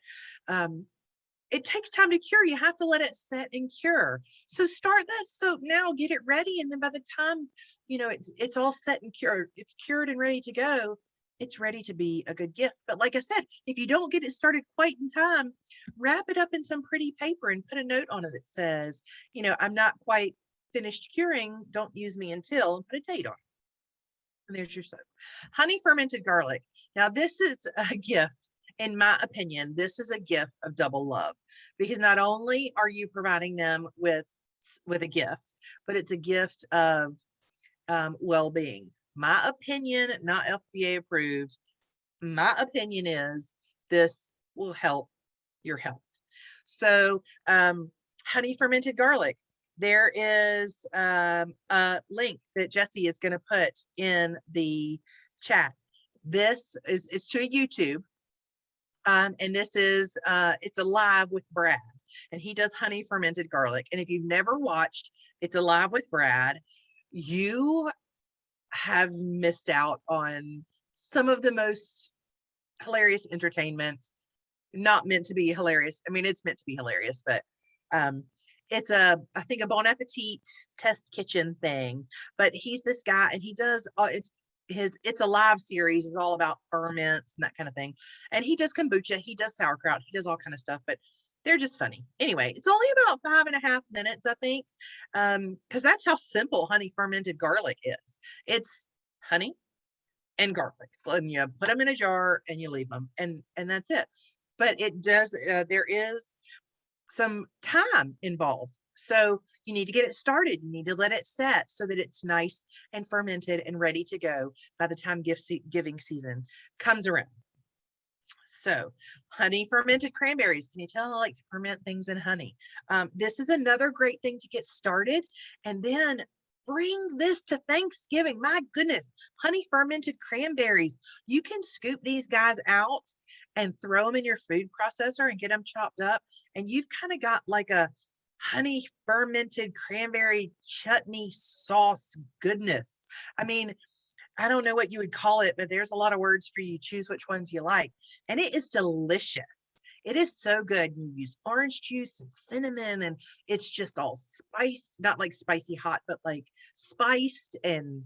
A: it takes time to cure. You have to let it set and cure. So start that soap now, get it ready. And then by the time, it's all set and cured, it's cured and ready to go, it's ready to be a good gift. But like I said, if you don't get it started quite in time, wrap it up in some pretty paper and put a note on it that says, I'm not quite finished curing. Don't use me until, and put a date on it. And there's your soap. Honey fermented garlic. Now this is a gift. In my opinion, this is a gift of double love, because not only are you providing them with a gift, but it's a gift of well-being. My opinion, not FDA approved. My opinion is this will help your health. So honey fermented garlic. There is a link that Jessie is going to put in the chat. It's to a YouTube. And this is, it's Alive with Brad, and he does honey fermented garlic. And if you've never watched It's Alive with Brad, you have missed out on some of the most hilarious entertainment. Not meant to be hilarious. I mean, it's meant to be hilarious, but it's I think a Bon Appetit test kitchen thing. But he's this guy, and he does, It's Alive series is all about ferments and that kind of thing. And he does kombucha, he does sauerkraut, he does all kind of stuff, but they're just funny. Anyway, it's only about 5.5 minutes, I think, because that's how simple honey fermented garlic is. It's honey and garlic, and you put them in a jar and you leave them, and that's it. But it does, there is some time involved. So you need to get it started. You need to let it set so that it's nice and fermented and ready to go by the time giving season comes around. So honey fermented cranberries. Can you tell I like to ferment things in honey? This is another great thing to get started. And then bring this to Thanksgiving. My goodness, honey fermented cranberries. You can scoop these guys out and throw them in your food processor and get them chopped up. And you've kind of got like a honey fermented cranberry chutney sauce goodness. I mean, I don't know what you would call it, but there's a lot of words for you. Choose which ones you like. And it is delicious. It is so good. You use orange juice and cinnamon, and it's just all spiced, not like spicy hot, but like spiced and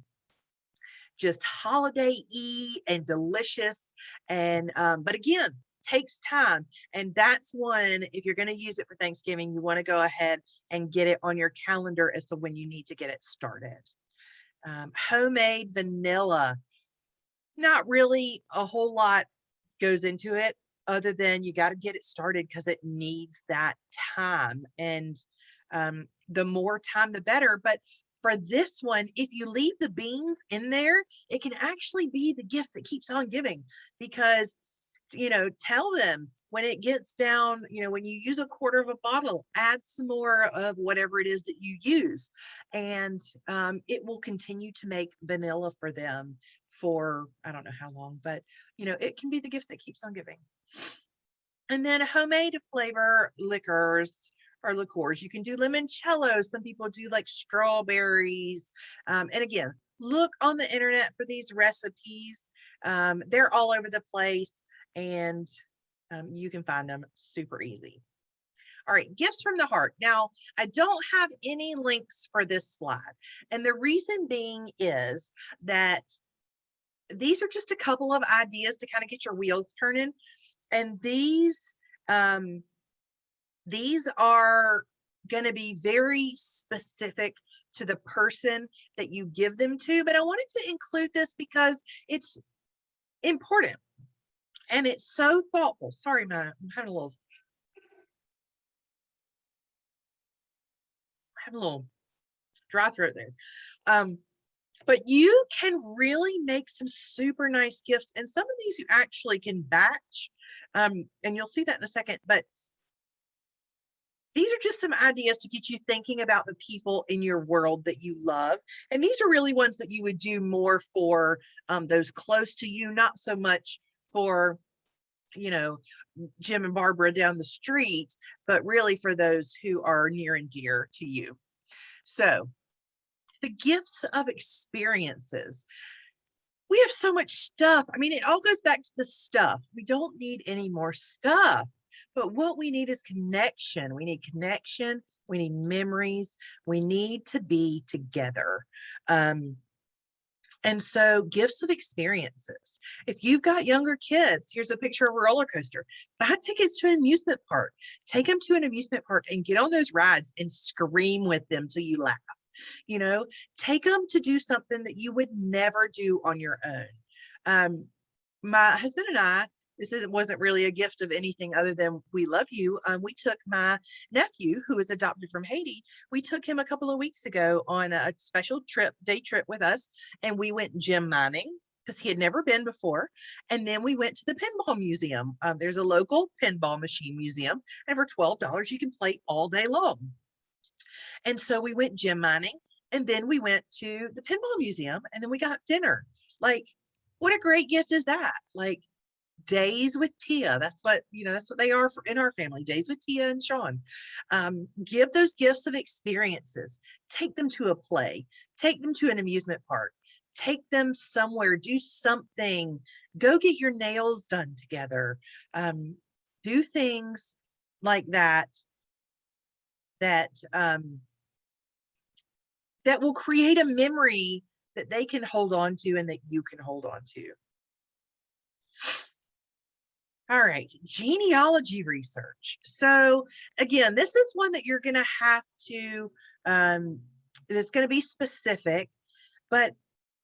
A: just holiday-y and delicious. And but again, takes time. And that's one, if you're going to use it for Thanksgiving, you want to go ahead and get it on your calendar as to when you need to get it started. Homemade vanilla. Not really a whole lot goes into it, other than you got to get it started because it needs that time. And the more time, the better. But for this one, if you leave the beans in there, it can actually be the gift that keeps on giving, because tell them when it gets down, when you use 1/4 of a bottle, add some more of whatever it is that you use. And it will continue to make vanilla for them for, I don't know how long, but it can be the gift that keeps on giving. And then homemade flavor liquors or liqueurs. You can do limoncello. Some people do like strawberries. And again, look on the internet for these recipes. They're all over the place, and you can find them super easy. All right, gifts from the heart. Now, I don't have any links for this slide. And the reason being is that these are just a couple of ideas to kind of get your wheels turning. And these are going to be very specific to the person that you give them to. But I wanted to include this because it's important and it's so thoughtful. Sorry, I'm having a little dry throat there. But you can really make some super nice gifts. And some of these you actually can batch. And you'll see that in a second. But these are just some ideas to get you thinking about the people in your world that you love. And these are really ones that you would do more for those close to you, not so much for, Jim and Barbara down the street, but really for those who are near and dear to you. So the gifts of experiences. We have so much stuff. I mean, it all goes back to the stuff. We don't need any more stuff. But what we need is connection. We need connection. We need memories. We need to be together. And so gifts of experiences. If you've got younger kids, here's a picture of a roller coaster. Buy tickets to an amusement park. Take them to an amusement park and get on those rides and scream with them till you laugh. Take them to do something that you would never do on your own. My husband and I, wasn't really a gift of anything other than we love you. We took my nephew, who is adopted from Haiti. We took him a couple of weeks ago on a special day trip with us, and we went gem mining because he had never been before. And then we went to the pinball museum. There's a local pinball machine museum, and for $12, you can play all day long. And so we went gem mining, and then we went to the pinball museum, and then we got dinner. Like, what a great gift is that? Like, days with Tia. That's what they are in our family, days with Tia and Sean. Give those gifts of experiences. Take them to a play, take them to an amusement park, take them somewhere, do something, go get your nails done together. Do things like that will create a memory that they can hold on to and that you can hold on to. All right, genealogy research. So again, this is one that you're going to have to, it's going to be specific, but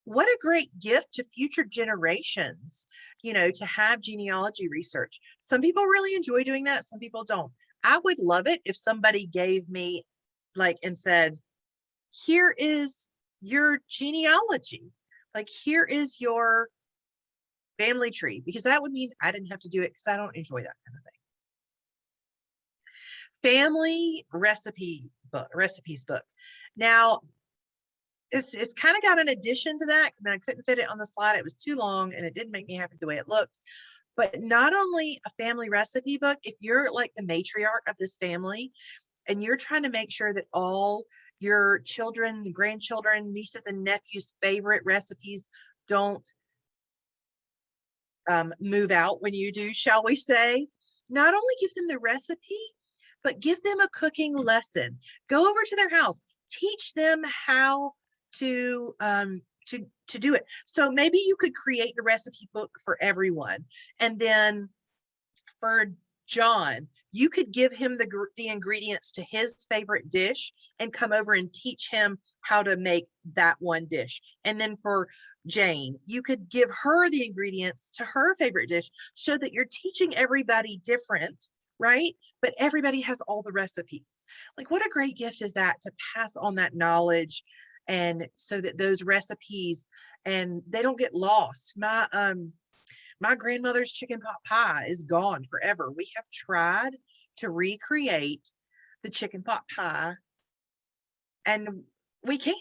A: what a great gift to future generations, to have genealogy research. Some people really enjoy doing that. Some people don't. I would love it if somebody gave me and said, here is your genealogy. Here is your family tree, because that would mean I didn't have to do it because I don't enjoy that kind of thing. Family recipes book. Now, it's kind of got an addition to that, and I couldn't fit it on the slide. It was too long and it didn't make me happy the way it looked. But not only a family recipe book, if you're like the matriarch of this family and you're trying to make sure that all your children, grandchildren, nieces and nephews' favorite recipes don't move out when you do, shall we say, not only give them the recipe, but give them a cooking lesson. Go over to their house, teach them how to do it. So maybe you could create the recipe book for everyone, and then for John, you could give him the ingredients to his favorite dish and come over and teach him how to make that one dish. And then for Jane, you could give her the ingredients to her favorite dish, so that you're teaching everybody different, right? But everybody has all the recipes. What a great gift is that, to pass on that knowledge, and so that those recipes, and they don't get lost. My grandmother's chicken pot pie is gone forever. We have tried to recreate the chicken pot pie, and we can't.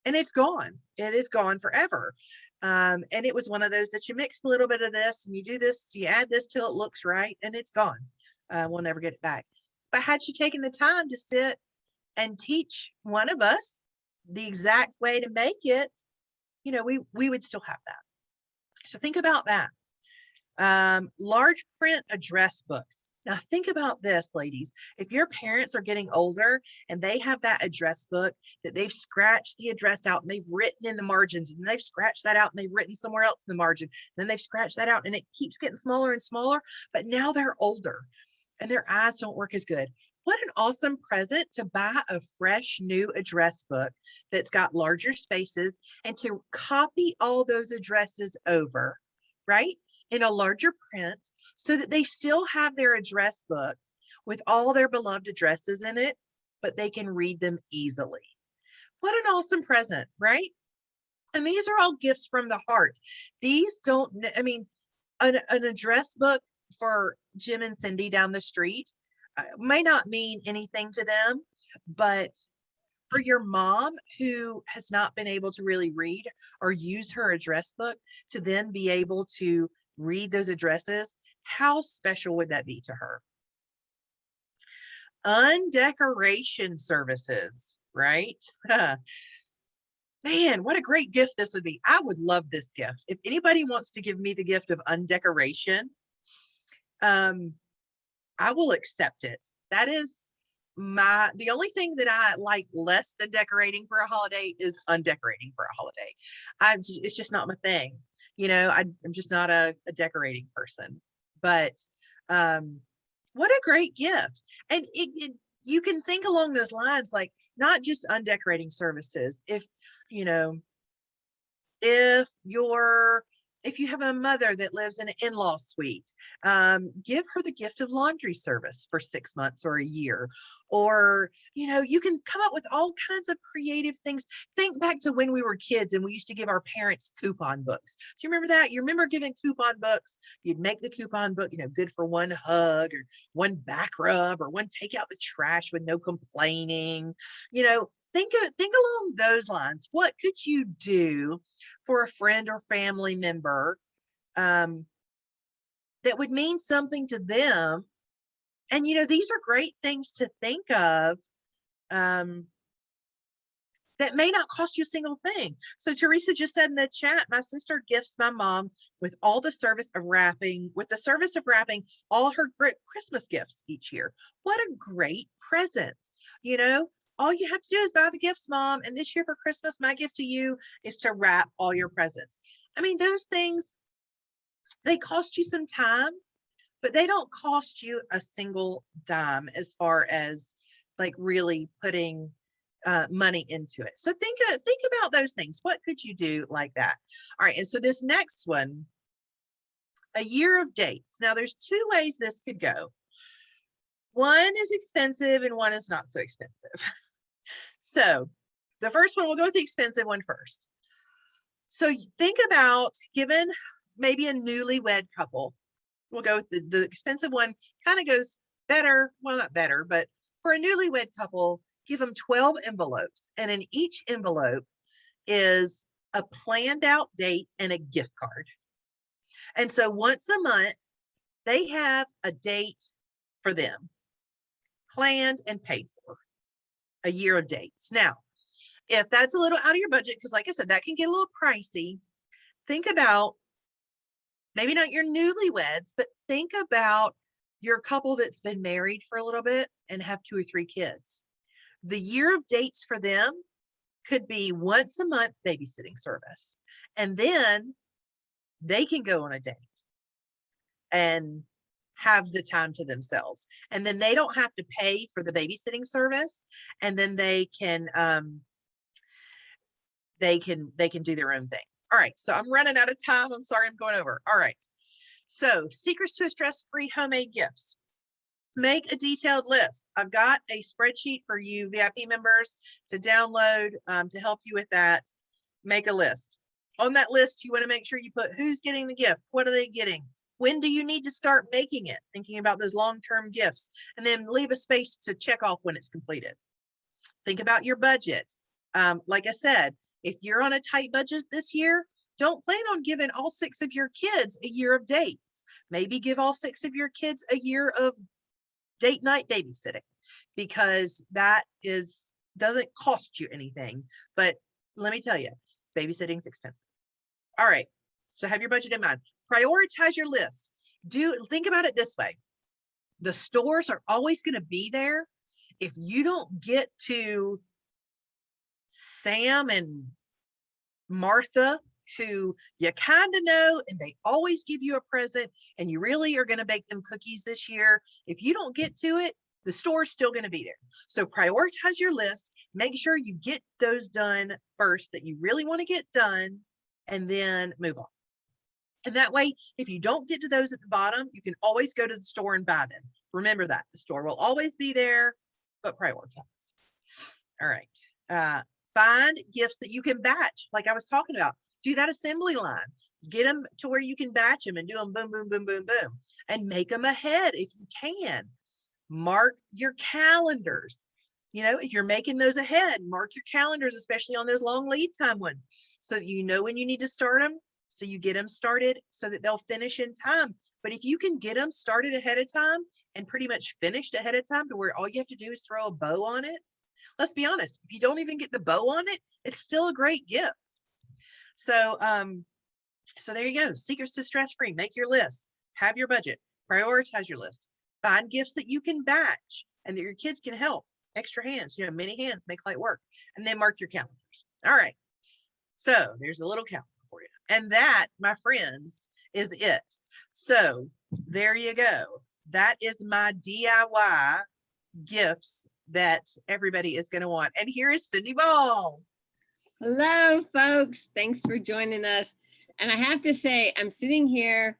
A: And it's gone. It is gone forever. And it was one of those that you mix a little bit of this and you do this, you add this till it looks right, and it's gone. We'll never get it back. But had she taken the time to sit and teach one of us the exact way to make it, we would still have that. So think about that. Large print address books. Now think about this, ladies. If your parents are getting older and they have that address book that they've scratched the address out and they've written in the margins, and they've scratched that out and they've written somewhere else in the margin, then they've scratched that out and it keeps getting smaller and smaller, but now they're older and their eyes don't work as good. What an awesome present to buy a fresh new address book that's got larger spaces and to copy all those addresses over, right? In a larger print so that they still have their address book with all their beloved addresses in it, but they can read them easily. What an awesome present, right? And these are all gifts from the heart. These don't, I mean, an address book for Jim and Cindy down the street may not mean anything to them, but for your mom who has not been able to really read or use her address book to then be able to read those addresses, how special would that be to her? Undecoration services, right? Man, what a great gift this would be. I would love this gift. If anybody wants to give me the gift of undecoration, I will accept it. That is the only thing that I like less than decorating for a holiday is undecorating for a holiday. It's just not my thing. I'm just not a decorating person, but what a great gift. And you can think along those lines, like not just undecorating services. If if you have a mother that lives in an in-law suite, give her the gift of laundry service for 6 months or a year. Or, you can come up with all kinds of creative things. Think back to when we were kids and we used to give our parents coupon books. Do you remember that? You remember giving coupon books? You'd make the coupon book, good for one hug or one back rub or one take out the trash with no complaining. Think along those lines. What could you do for a friend or family member that would mean something to them? And these are great things to think of that may not cost you a single thing. So Teresa just said in the chat, my sister gifts my mom with the service of wrapping all her Christmas gifts each year. What a great present. All you have to do is buy the gifts, Mom. And this year for Christmas, my gift to you is to wrap all your presents. I mean, those things, they cost you some time, but they don't cost you a single dime as far as like really putting money into it. So think about those things. What could you do like that? All right. And so this next one, a year of dates. Now there's 2 ways this could go. One is expensive and one is not so expensive. So the first one, we'll go with the expensive one first. So think about giving maybe a newlywed couple. We'll go with the expensive one, kind of goes better. Well, not better, but for a newlywed couple, give them 12 envelopes. And in each envelope is a planned out date and a gift card. And so once a month, they have a date for them, planned and paid for. A year of dates. Now, if that's a little out of your budget, because like I said, that can get a little pricey, think about maybe not your newlyweds, but think about your couple that's been married for a little bit and have 2 or 3 kids. The year of dates for them could be once a month babysitting service. And then they can go on a date and have the time to themselves. And then they don't have to pay for the babysitting service. And then they can do their own thing. All right. So I'm running out of time. I'm sorry, I'm going over. All right. So secrets to a stress-free homemade gifts. Make a detailed list. I've got a spreadsheet for you VIP members to download to help you with that. Make a list. On that list, you want to make sure you put who's getting the gift. What are they getting? When do you need to start making it? Thinking about those long-term gifts, and then leave a space to check off when it's completed. Think about your budget. Like I said, if you're on a tight budget this year, don't plan on giving all 6 of your kids a year of dates. Maybe give all 6 of your kids a year of date night babysitting, because that doesn't cost you anything. But let me tell you, Babysitting's expensive. All right. So have your budget in mind. Prioritize your list. Think about it this way. The stores are always going to be there. If you don't get to Sam and Martha, who you kind of know, and they always give you a present, and you really are going to bake them cookies this year. If you don't get to it, the store's still going to be there. So prioritize your list. Make sure you get those done first that you really want to get done, and then move on. And that way, if you don't get to those at the bottom, you can always go to the store and buy them. Remember that the store will always be there, but prioritize. All right. Find gifts that you can batch, like I was talking about. Do that assembly line. Get them to where you can batch them and do them boom, boom, boom, boom, boom, and make them ahead if you can. Mark your calendars. You know, if you're making those ahead, mark your calendars, especially on those long lead time ones, so that you know when you need to start them, so you get them started so that they'll finish in time. But if you can get them started ahead of time and pretty much finished ahead of time to where all you have to do is throw a bow on it, let's be honest, if you don't even get the bow on it, it's still a great gift. So, so there you go. Secrets to stress-free. Make your list. Have your budget. Prioritize your list. Find gifts that you can batch and that your kids can help. Extra hands, you know, many hands make light work. And then mark your calendars. All right. So there's a little calendar for you. And that, my friends, is it. So there you go. That is my DIY gifts that everybody is going to want. And here is Cindy Ball.
B: Hello, folks. Thanks for joining us. And I have to say, I'm sitting here.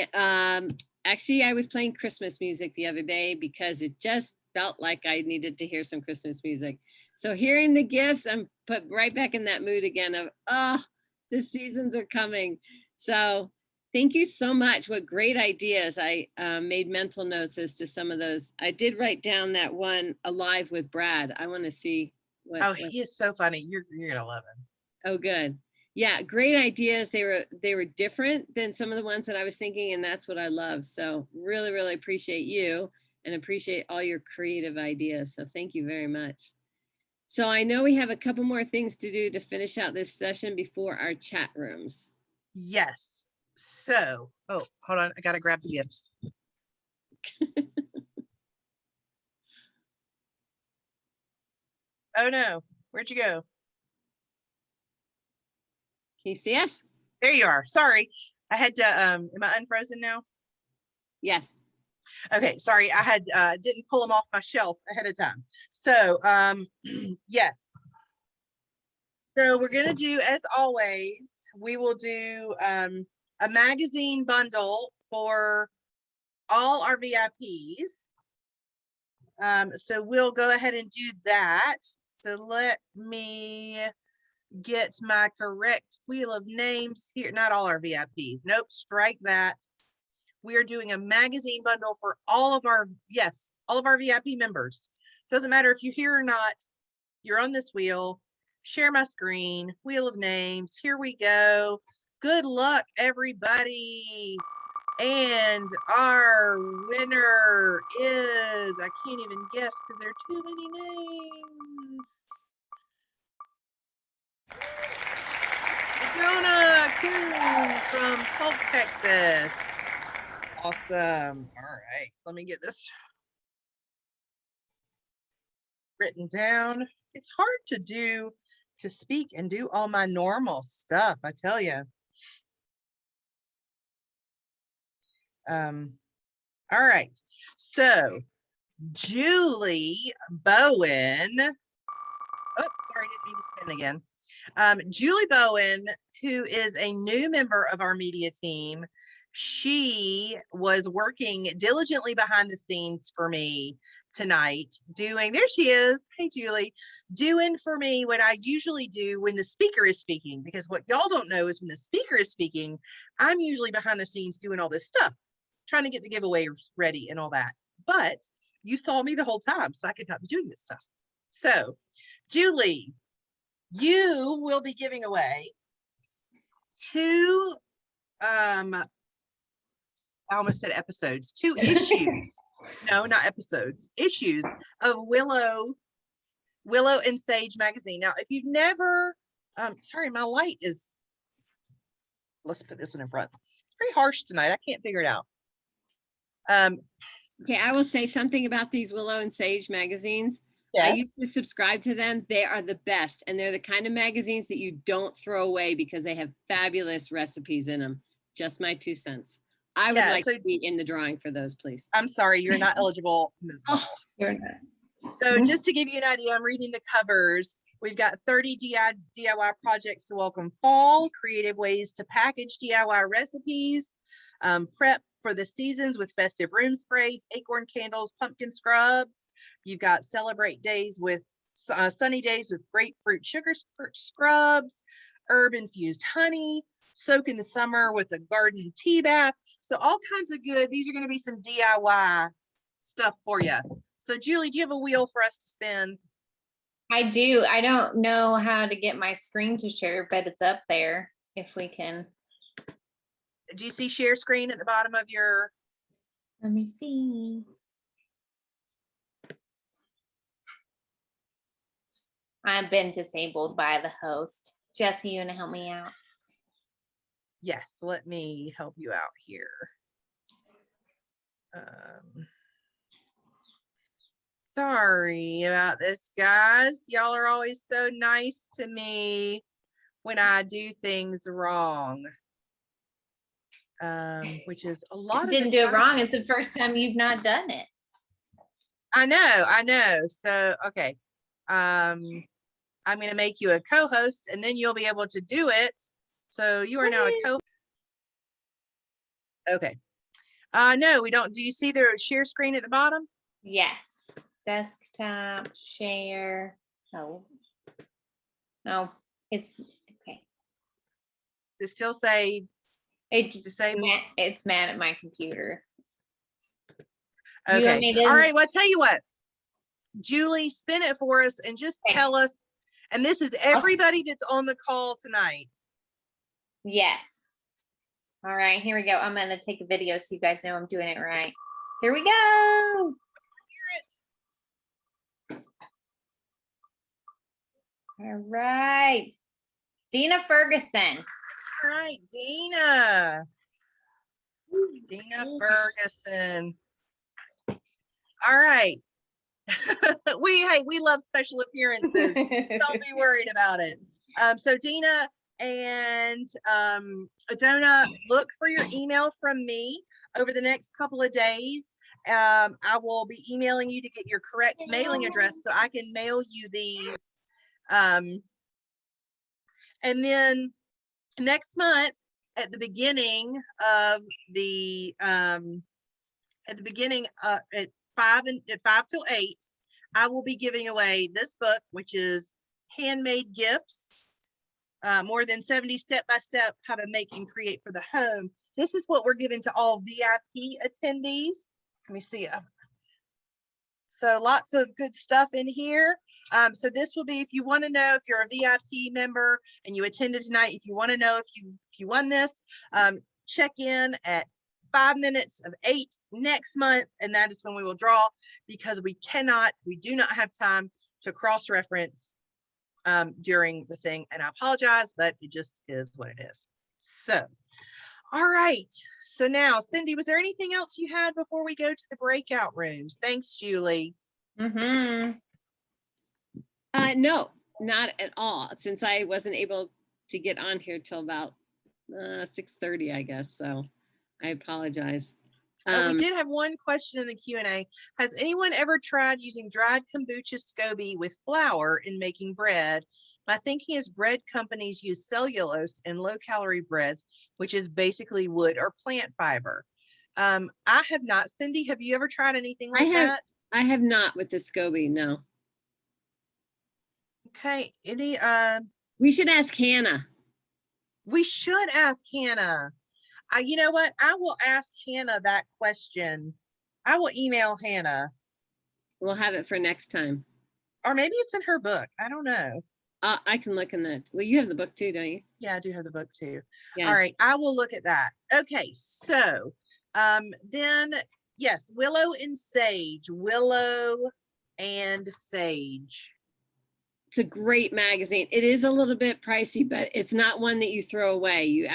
B: Actually, I was playing Christmas music the other day because it just felt like I needed to hear some Christmas music. So hearing the gifts, I'm put right back in that mood again of, oh, the seasons are coming. So thank you so much. What great ideas. I made mental notes as to some of those. I did write down that one, Alive with Brad. I want to see what.
A: He is so funny. You're gonna love him.
B: Oh, good. Yeah, great ideas. They were different than some of the ones that I was thinking, and that's what I love. So really, really appreciate you and appreciate all your creative ideas. So thank you very much. So I know we have a couple more things to do to finish out this session before our chat rooms.
A: Yes. So, oh, hold on. I got to grab the gifts. Oh no, where'd you go?
B: Can you see us?
A: There you are. Sorry. I had to, am I unfrozen now?
B: Yes.
A: Okay, sorry. I had, didn't pull them off my shelf ahead of time. So, yes. So we're going to do, as always, we will do a magazine bundle for all our VIPs. So we'll go ahead and do that. So let me get my correct wheel of names here. Not all our VIPs. Nope, strike that. We are doing a magazine bundle for all of our, yes, all of our VIP members. Doesn't matter if you're here or not, you're on this wheel. Share my screen, wheel of names. Here we go. Good luck, everybody. And our winner is, I can't even guess because there are too many names. Jonah Coon from Polk, Texas. Awesome. All right, let me get this written down. It's hard to speak and do all my normal stuff, I tell you. All right, so Julie Bowen. Oh, sorry, didn't mean to spin again. Julie Bowen, who is a new member of our media team, she was working diligently behind the scenes for me tonight, doing, there she is. Hey, Julie, doing for me what I usually do when the speaker is speaking, because what y'all don't know is when the speaker is speaking, I'm usually behind the scenes doing all this stuff, trying to get the giveaway ready and all that. But you saw me the whole time, so I could not be doing this stuff. So, Julie, you will be giving away two, I almost said episodes, 2 issues. No, not episodes, issues of Willow and Sage magazine. Now, if you've never Sorry, my light is, let's put this one in front. It's pretty harsh tonight. I can't figure it out.
B: Okay, I will say something about these Willow and Sage magazines. I
A: Yes.
B: used to subscribe to them. They are the best. And they're the kind of magazines that you don't throw away because they have fabulous recipes in them. Just my 2 cents. I would
A: Yeah,
B: like
A: so
B: to be in the drawing for those, please.
A: I'm sorry, you're not eligible, Ms.
B: Oh.
A: Hall.
C: You're not.
A: So just to give you an idea, I'm reading the covers. We've got 30 DIY projects to welcome fall, creative ways to package DIY recipes, prep for the seasons with festive room sprays, acorn candles, pumpkin scrubs. You've got celebrate days with sunny days with grapefruit sugar scrubs, herb infused honey, soak in the summer with a garden tea bath. So all kinds of good. These are going to be some DIY stuff for you. So Julie, do you have a wheel for us to spin?
C: I do. I don't know how to get my screen to share, but it's up there if we can.
A: Do you see share screen at the bottom of your?
C: Let me see. I've been disabled by the host. Jesse, you want to help me out?
A: Yes, let me help you out here. Sorry about this, guys. Y'all are always so nice to me when I do things wrong. Which is a lot of
C: Didn't
A: the
C: do it wrong.
A: time.
C: It's the first time you've not done it.
A: I know. So, okay. I'm going to make you a co-host and then you'll be able to do it. So you are now a co. Okay. No, we don't. Do you see the share screen at the bottom?
C: Yes. Desktop, share. Oh. No, it's okay.
A: Does it still say
C: It just
A: disabled?
C: it's mad at my computer.
A: Okay. All right. Well, I'll tell you what. Julie, spin it for us and just tell us. And this is everybody that's on the call tonight.
C: Yes. All right, here we go. I'm going to take a video so you guys know I'm doing it right. Here we go. All right. Dina Ferguson.
A: All right, Dina. Dina Ferguson. All right. we love special appearances. Don't be worried about it. So Dina and Adona, look for your email from me over the next couple of days. I will be emailing you to get your correct mailing address so I can mail you these. And then next month at the beginning of the at 5 till 8, I will be giving away this book, which is Handmade Gifts, more than 70 step-by-step how to make and create for the home. This is what we're giving to all VIP attendees. Let me see. So lots of good stuff in here. So this will be, if you want to know if you're a VIP member and you attended tonight, if you want to know if you won this, check in at 5 minutes of 8 next month, and that is when we will draw, because we do not have time to cross-reference during the thing, and I apologize, but it just is what it is. So, all right. So now, Cindy, was there anything else you had before we go to the breakout rooms? Thanks, Julie.
C: Mm-hmm.
B: No, not at all. Since I wasn't able to get on here till about 6:30, I guess. So I apologize.
A: We did have one question in the Q&A. Has anyone ever tried using dried kombucha SCOBY with flour in making bread? My thinking is bread companies use cellulose in low-calorie breads, which is basically wood or plant fiber. I have not. Cindy, have you ever tried anything like that?
B: I have not with the SCOBY, no.
A: Okay.
B: We should ask Hannah.
A: We should ask Hannah. You know what? I will ask Hannah that question. I will email Hannah.
B: We'll have it for next time.
A: Or maybe it's in her book. I don't know.
B: I can look in that. Well, you have the book too, don't you?
A: Yeah, I do have the book too.
B: Yeah.
A: All right, I will look at that. Okay, so then yes, Willow and Sage. Willow and Sage.
B: It's a great magazine. It is a little bit pricey, but it's not one that you throw away. You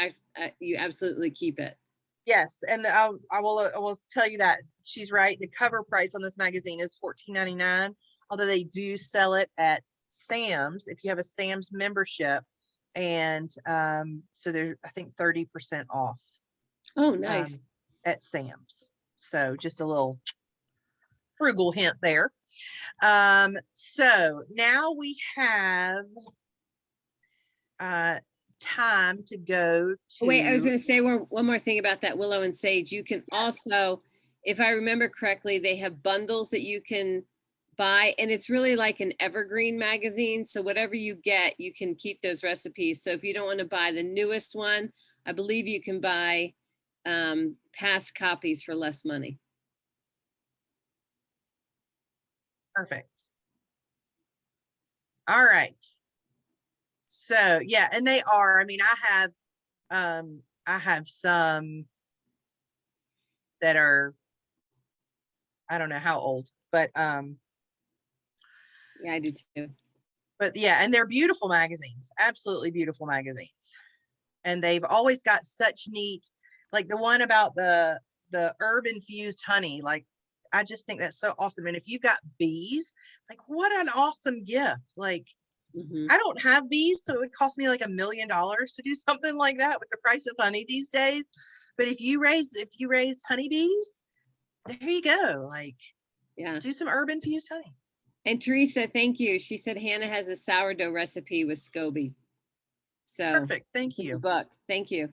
B: absolutely keep it.
A: Yes, and I will tell you that she's right. The cover price on this magazine is $14.99, although they do sell it at Sam's if you have a Sam's membership, and so they're, I think, 30% off
B: Oh, nice.
A: at Sam's. So just a little frugal hint there. So now we have time to go to.
B: Wait, I was going to say one more thing about that Willow and Sage. You can also, if I remember correctly, they have bundles that you can buy, and it's really like an evergreen magazine. So whatever you get, you can keep those recipes. So if you don't want to buy the newest one, I believe you can buy past copies for less money.
A: Perfect. All right. So yeah, and they are, I mean, I have some that are, I don't know how old, but
B: Yeah, I do too.
A: but yeah, and they're beautiful magazines, absolutely beautiful magazines. And they've always got such neat, like the one about the herb infused honey, like I just think that's so awesome. And if you've got bees, like what an awesome gift. Like I don't have bees, so it would cost me like $1 million to do something like that with the price of honey these days. But if you raise honeybees, there you go. Like,
B: yeah,
A: do some herb infused honey.
B: And Teresa, thank you. She said Hannah has a sourdough recipe with SCOBY. So
A: Perfect. Thank
B: it's in
A: you.
B: the book. Thank you.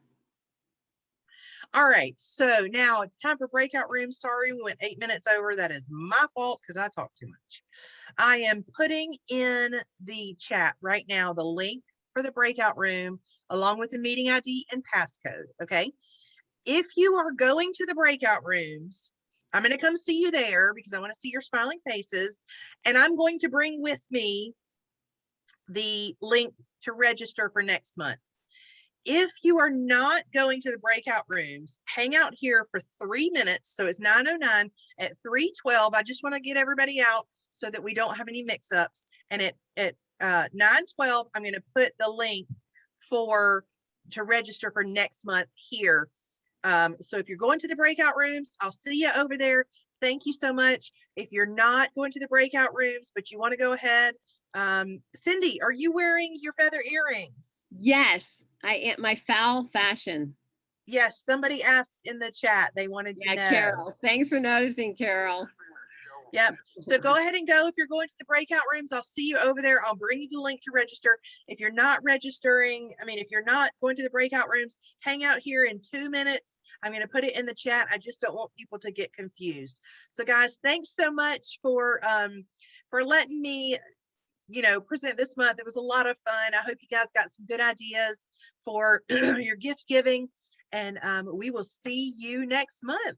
A: All right. So now it's time for breakout rooms. Sorry, we went 8 minutes over. That is my fault because I talk too much. I am putting in the chat right now the link for the breakout room along with the meeting ID and passcode. Okay. If you are going to the breakout rooms, I'm going to come see you there because I want to see your smiling faces. And I'm going to bring with me the link to register for next month. If you are not going to the breakout rooms, hang out here for 3 minutes. So it's 9:09. At 3:12, I just want to get everybody out so that we don't have any mix-ups. And at 9:12, I'm going to put the link to register for next month here. So if you're going to the breakout rooms, I'll see you over there. Thank you so much. If you're not going to the breakout rooms, but you want to go ahead, Cindy, are you wearing your feather earrings?
B: Yes, I am. My foul fashion.
A: Yes, somebody asked in the chat. They wanted to know.
B: Carol. Thanks for noticing, Carol.
A: Yep. So go ahead and go. If you're going to the breakout rooms, I'll see you over there. I'll bring you the link to register. If you're not registering, if you're not going to the breakout rooms, hang out here in 2 minutes. I'm going to put it in the chat. I just don't want people to get confused. So guys, thanks so much for letting me, present this month. It was a lot of fun. I hope you guys got some good ideas for your gift giving, and we will see you next month.